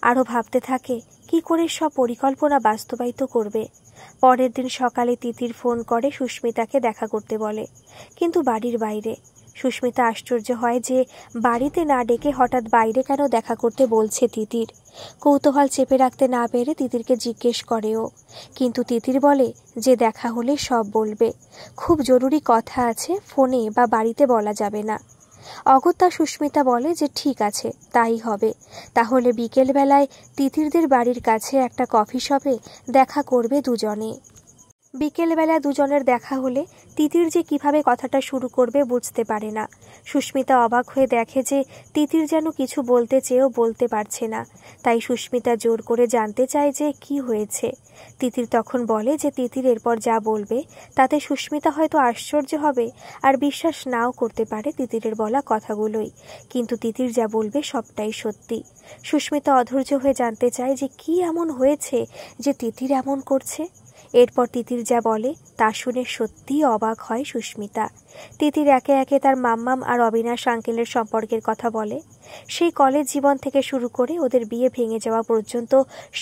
আরও ভাবতে থাকে কি করে সব পরিকল্পনা বাস্তবায়িত করবে। পরের দিন সকালে তিতির ফোন করে সুস্মিতাকে দেখা করতে বলে, কিন্তু বাড়ির বাইরে। সুস্মিতা আশ্চর্য হয় যে বাড়িতে না ডেকে হঠাৎ বাইরে কেন দেখা করতে বলছে তিতির। কৌতূহল চেপে রাখতে না পেরে তিতিরকে জিজ্ঞেস করে ও, কিন্তু তিতির বলে যে দেখা হলে সব বলবে, খুব জরুরি কথা আছে, ফোনে বা বাড়িতে বলা যাবে না। অগত্যা সুস্মিতা বলে যে ঠিক আছে, তাই হবে। তাহলে বিকেলবেলায় তিতিরদের বাড়ির কাছে একটা কফি শপে দেখা করবে দুজনে। বিকেলবেলা দুজনের দেখা হলে তিতির যে কিভাবে কথাটা শুরু করবে বুঝতে পারে না। সুস্মিতা অবাক হয়ে দেখে যে তিতির যেন কিছু বলতে চেয়েও বলতে পারছে না। তাই সুস্মিতা জোর করে জানতে চায় যে কি হয়েছে। তিতির তখন বলে যে তিতির এরপর যা বলবে তাতে সুস্মিতা হয়তো আশ্চর্য হবে আর বিশ্বাস নাও করতে পারে তিতিরের বলা কথাগুলোই, কিন্তু তিতির যা বলবে সবটাই সত্যি। সুস্মিতা অধৈর্য হয়ে জানতে চায় যে কি এমন হয়েছে যে তিতির এমন করছে। এরপর তিতির যা বলে তা শুনে সত্যিই অবাক হয় সুস্মিতা। তিতির একে একে তার মাম্মাম আর অবিনাশ আঙ্কেলের সম্পর্কের কথা বলে। সেই কলেজ জীবন থেকে শুরু করে ওদের বিয়ে ভেঙে যাওয়া পর্যন্ত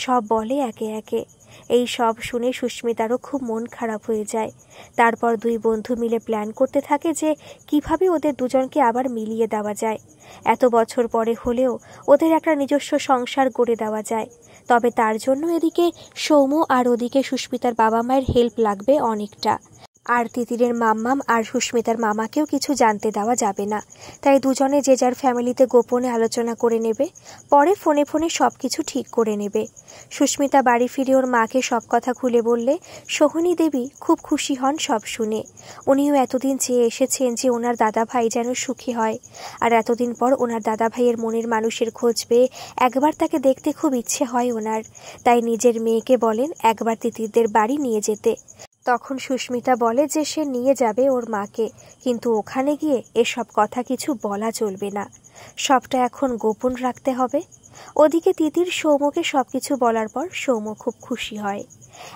সব বলে একে একে। এই সব শুনে সুস্মিতারও খুব মন খারাপ হয়ে যায়। তারপর দুই বন্ধু মিলে প্ল্যান করতে থাকে যে কিভাবে ওদের দুজনকে আবার মিলিয়ে দেওয়া যায়। এত বছর পরে হলেও ওদের একটা নিজস্ব সংসার গড়ে দেওয়া যায়। তবে তার জন্য এদিকে সৌম্য আর ওদিকে সুস্মিতার বাবা মায়ের হেল্প লাগবে অনেকটা। আর তিতিরের মাম্মাম আর সুস্মিতার মামাকেও কিছু জানতে দেওয়া যাবে না। তাই দুজনে যে যার ফ্যামিলিতে গোপনে আলোচনা করে নেবে, পরে ফোনে ফোনে সব কিছু ঠিক করে নেবে। সুস্মিতা বাড়ি ফিরে ওর মাকে সব কথা খুলে বললে সোহিনী দেবী খুব খুশি হন সব শুনে। উনিও এতদিন চেয়ে এসেছেন যে ওনার দাদা ভাই যেন সুখী হয়। আর এতদিন পর ওনার দাদা ভাইয়ের মনের মানুষের খোঁজ পেয়ে একবার তাকে দেখতে খুব ইচ্ছে হয় ওনার। তাই নিজের মেয়েকে বলেন একবার তিতিরদের বাড়ি নিয়ে যেতে। তখন সুস্মিতা বলে যে সে নিয়ে যাবে ওর মাকে, কিন্তু ওখানে গিয়ে এসব কথা কিছু বলা চলবে না, সবটা এখন গোপন রাখতে হবে। ওদিকে তিতির সৌম্যকে সবকিছু বলার পর সৌম্য খুব খুশি হয়।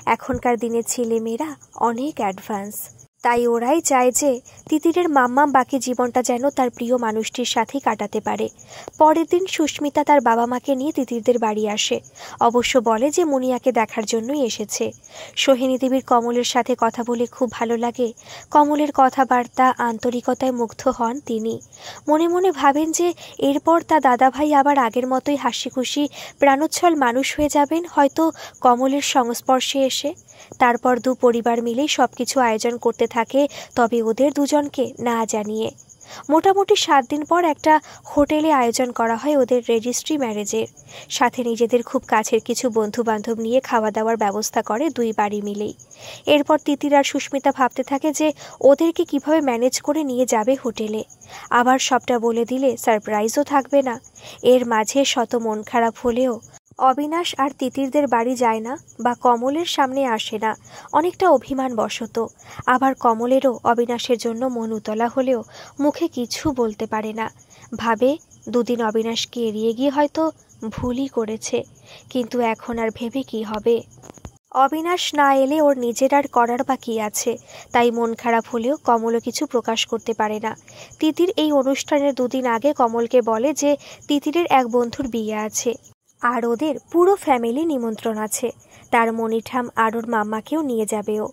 এখনকার দিনের ছেলেমেয়েরা অনেক অ্যাডভান্স, তাই ওরাই চায় যে তিতিরের মাম্মাম বাকি জীবনটা যেন তার প্রিয় মানুষটির সাথেই কাটাতে পারে। পরের দিন সুস্মিতা তার বাবা মাকে নিয়ে তিতিরদের বাড়ি আসে। অবশ্য বলে যে মুনিয়াকে দেখার জন্যই এসেছে। সোহিনী দেবীর কমলের সাথে কথা বলে খুব ভালো লাগে। কমলের কথাবার্তা আন্তরিকতায় মুগ্ধ হন তিনি। মনে মনে ভাবেন যে এরপর তার দাদাভাই আবার আগের মতোই হাসি খুশি প্রাণোচ্ছল মানুষ হয়ে যাবেন হয়তো কমলের সংস্পর্শে এসে। তারপর দু পরিবার মিলেই সবকিছু আয়োজন করতে থাকে, তবে ওদের দুজনকে না জানিয়ে। মোটামুটি 7 দিন পর একটা হোটেলে আয়োজন করা হয় ওদের রেজিস্ট্রি ম্যারেজের। সাথে নিজেদের খুব কাছের কিছু বন্ধু বান্ধব নিয়ে খাওয়া দাওয়ার ব্যবস্থা করে দুই বাড়ি মিলেই। এরপর তিতির আর সুস্মিতা ভাবতে থাকে যে ওদেরকে কিভাবে ম্যানেজ করে নিয়ে যাবে হোটেলে। আবার সবটা বলে দিলে সারপ্রাইজও থাকবে না। এর মাঝে শত মন খারাপ হলেও অবিনাশ আর তিতিরদের বাড়ি যায় না বা কমলের সামনে আসে না, অনেকটা অভিমান বশত। আবার কমলেরও অবিনাশের জন্য মন উতলা হলেও মুখে কিছু বলতে পারে না। ভাবে দুদিন অবিনাশকে এড়িয়ে গিয়ে হয়তো ভুলই করেছে, কিন্তু এখন আর ভেবে কি হবে। অবিনাশ না এলে ওর নিজের আর করার বা কী আছে, তাই মন খারাপ হলেও কমলও কিছু প্রকাশ করতে পারে না। তিতির এই অনুষ্ঠানের দুদিন আগে কমলকে বলে যে তিতিরের এক বন্ধুর বিয়ে আছে আর ওদের পুরো ফ্যামিলি নিমন্ত্রণ আছে, তার মনিঠাম আর ওর মাম্মাকেও নিয়ে যাবে ও।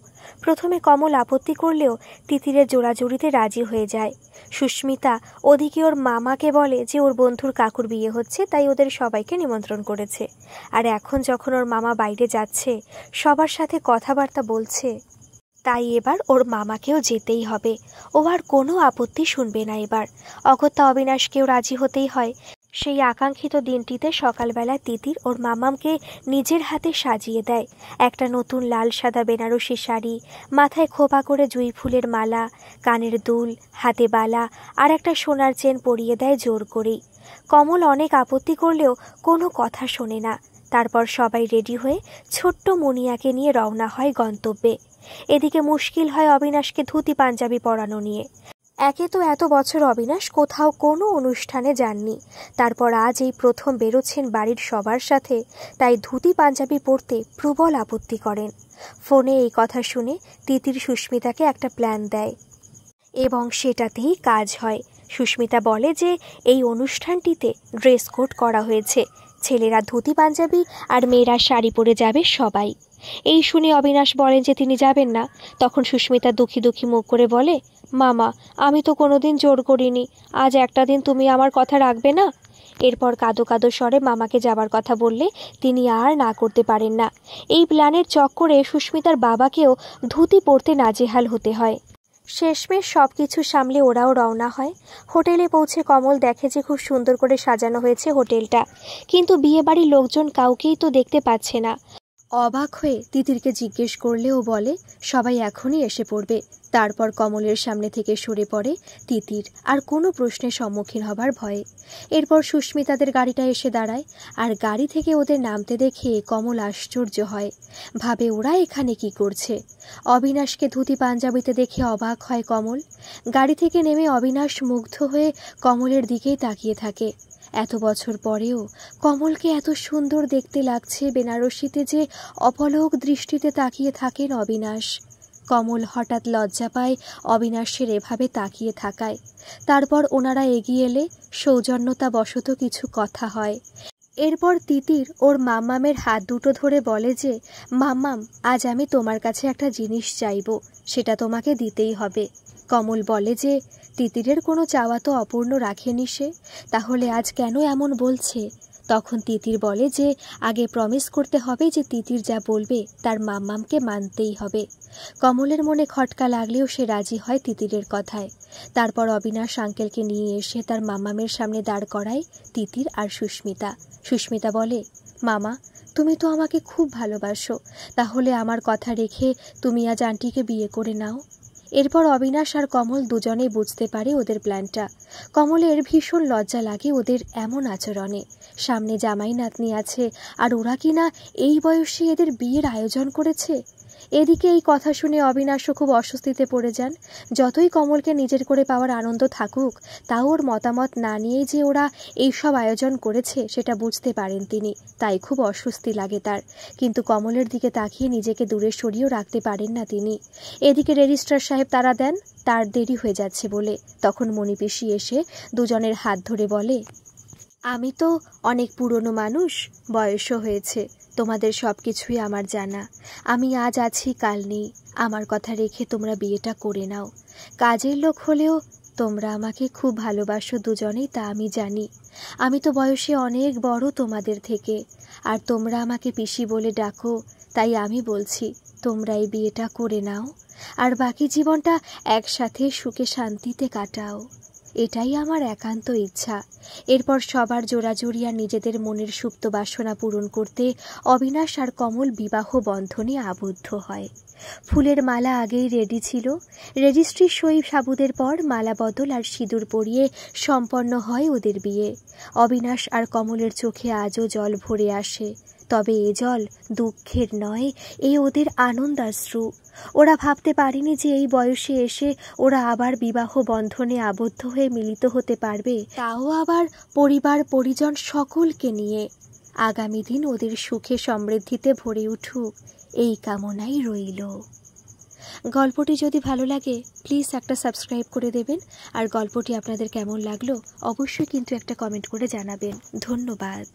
প্রথমে কমল আপত্তি করলেও তিতিরের জোড়াজুড়িতে রাজি হয়ে যায়। সুস্মিতা ওদিকে ওর মামাকে বলে যে ওর বন্ধুর কাকুর বিয়ে হচ্ছে, তাই ওদের সবাইকে নিমন্ত্রণ করেছে। আর এখন যখন ওর মামা বাইরে যাচ্ছে, সবার সাথে কথাবার্তা বলছে, তাই এবার ওর মামাকেও যেতেই হবে। ও আর কোনো আপত্তি শুনবে না এবার। অগত্যা অবিনাশকেও রাজি হতেই হয়। সেই আকাঙ্ক্ষিত দিনটিতে সকালবেলা তিতির ওর মামামকে নিজের হাতে সাজিয়ে দেয়। একটা নতুন লাল সাদা বেনারসি শাড়ি, মাথায় খোপা করে জুঁই ফুলের মালা, কানের দুল, হাতে বালা আর একটা সোনার চেন পরিয়ে দেয় জোর করেই। কমল অনেক আপত্তি করলেও কোনো কথা শোনে না। তারপর সবাই রেডি হয়ে ছোট্ট মুনিয়াকে নিয়ে রওনা হয় গন্তব্যে। এদিকে মুশকিল হয় অবিনাশকে ধুতি পাঞ্জাবি পরানো নিয়ে। একে তো এত বছর অবিনাশ কোথাও কোনো অনুষ্ঠানে যাননি, তারপর আজ এই প্রথম বেরোচ্ছেন বাড়ির সবার সাথে, তাই ধুতি পাঞ্জাবি পরতে প্রবল আপত্তি করেন। ফোনে এই কথা শুনে তিতির সুস্মিতাকে একটা প্ল্যান দেয় এবং সেটাতেই কাজ হয়। সুস্মিতা বলে যে এই অনুষ্ঠানটিতে ড্রেস কোড করা হয়েছে, ছেলেরা ধুতি পাঞ্জাবি আর মেয়েরা শাড়ি পরে যাবে সবাই। এই শুনে অবিনাশ বলেন যে তিনি যাবেন না। তখন সুস্মিতা দুঃখী দুঃখী মুখ করে বলে, মামা, আমি তো কোনোদিন জোর করিনি, আজ একটা দিন তুমি আমার কথা রাখবে না? এরপর কাঁদো কাঁদো স্বরে মামাকে যাবার কথা বললে তিনি আর না করতে পারেন না। এই প্ল্যানের চক্করে সুস্মিতার বাবাকেও ধুতি পরতে নাজেহাল হতে হয়। শেষমেশ সব কিছু সামলে ওরাও রওনা হয়। হোটেলে পৌঁছে কমল দেখে যে খুব সুন্দর করে সাজানো হয়েছে হোটেলটা, কিন্তু বিয়েবাড়ির লোকজন কাউকেই তো দেখতে পাচ্ছে না। অবাক হয়ে তিতিরকে জিজ্ঞেস করলে ও বলে সবাই এখনই এসে পড়বে। তারপর কমলের সামনে থেকে সরে পড়ে তিতির, আর কোনো প্রশ্নের সম্মুখীন হবার ভয়ে। এরপর সুস্মিতাদের গাড়িটা এসে দাঁড়ায়, আর গাড়ি থেকে ওদের নামতে দেখে কমল আশ্চর্য হয়, ভাবে ওরা এখানে কি করছে। অবিনাশকে ধুতি পাঞ্জাবিতে দেখে অবাক হয় কমল। গাড়ি থেকে নেমে অবিনাশ মুগ্ধ হয়ে কমলের দিকেই তাকিয়ে থাকে। এত বছর পরেও কমলকে এত সুন্দর দেখতে লাগছে বেনারসিতে যে অপলক দৃষ্টিতে তাকিয়ে থাকেন অবিনাশ। কমল হঠাৎ লজ্জা পায় অবিনাশের এভাবে তাকিয়ে থাকায়। তারপর ওনারা এগিয়ে এলে সৌজন্যতা বশত কিছু কথা হয়। এরপর তিতির ওর মাম্মামের হাত দুটো ধরে বলে যে মাম্মাম, আজ আমি তোমার কাছে একটা জিনিস চাইব, সেটা তোমাকে দিতেই হবে। কমল বলে যে তিতিরের কোনো চাওয়া তো অপূর্ণ রাখেনি সে, তাহলে আজ কেন এমন বলছে? তখন তিতির বলে যে আগে প্রমিস করতে হবে যে তিতির যা বলবে তার মাম্মামকে মানতেই হবে। কমলের মনে খটকা লাগলেও সে রাজি হয় তিতিরের কথায়। তারপর অবিনাশ আঙ্কেলকে নিয়ে এসে তার মাম্মামের সামনে দাঁড় করায় তিতির আর সুস্মিতা। সুস্মিতা বলে, মামা, তুমি তো আমাকে খুব ভালোবাসো, তাহলে আমার কথা রেখে তুমি আজ আন্টিকে বিয়ে করে নাও। এরপর অবিনাশ আর কমল দুজনেই বুঝতে পারে ওদের প্ল্যানটা। কমলের ভীষণ লজ্জা লাগে ওদের এমন আচরণে। সামনে জামাই নাতনি আছে, আর ওরা কিনা এই বয়সে এদের বিয়ের আয়োজন করেছে। এদিকে এই কথা শুনে অবিনাশও খুব অস্বস্তিতে পড়ে যান। যতই কমলকে নিজের করে পাওয়ার আনন্দ থাকুক, তাও ওর মতামত না নিয়েই যে ওরা এইসব আয়োজন করেছে সেটা বুঝতে পারেন তিনি, তাই খুব অস্বস্তি লাগে তার। কিন্তু কমলের দিকে তাকিয়ে নিজেকে দূরে সরিয়েও রাখতে পারেন না তিনি। এদিকে রেজিস্ট্রার সাহেব তাড়া দেন তার দেরি হয়ে যাচ্ছে বলে। তখন মণিপিসি এসে দুজনের হাত ধরে বলে, আমি তো অনেক পুরনো মানুষ, বয়সও হয়েছে, তোমাদের সব কিছুই আমার জানা। আমি আজ আছি কাল নেই, আমার কথা রেখে তোমরা বিয়েটা করে নাও। কাজের লোক হলেও তোমরা আমাকে খুব ভালোবাসো দুজনেই, তা আমি জানি। আমি তো বয়সে অনেক বড় তোমাদের থেকে, আর তোমরা আমাকে পিসি বলে ডাকো, তাই আমি বলছি তোমরা এই বিয়েটা করে নাও, আর বাকি জীবনটা একসাথে সুখে শান্তিতে কাটাও। এটাই আমার একান্ত ইচ্ছা। এরপর সবার জোড়াজুড়ি আর নিজেদের মনের সুপ্ত বাসনা পূরণ করতে অবিনাশ আর কমল বিবাহ বন্ধনে আবদ্ধ হয়। ফুলের মালা আগেই রেডি ছিল। রেজিস্ট্রির সই সাবুদের পর মালা বদল আর সিঁদুর পরিয়ে সম্পন্ন হয় ওদের বিয়ে। অবিনাশ আর কমলের চোখে আজও জল ভরে আসে, তবে এ জল দুঃখের নয়, এ ওদের আনন্দাশ্রু। ওরা ভাবতে পারেনি যে এই বয়সে এসে ওরা আবার বিবাহ বন্ধনে আবদ্ধ হয়ে মিলিত হতে পারবে, তাও আবার পরিবার পরিজন সকলকে নিয়ে। আগামী দিন ওদের সুখে সমৃদ্ধিতে ভরে উঠুক, এই কামনাই রইল। গল্পটি যদি ভালো লাগে প্লিজ একটা সাবস্ক্রাইব করে দেবেন, আর গল্পটি আপনাদের কেমন লাগলো অবশ্যই কিন্তু একটা কমেন্ট করে জানাবেন। ধন্যবাদ।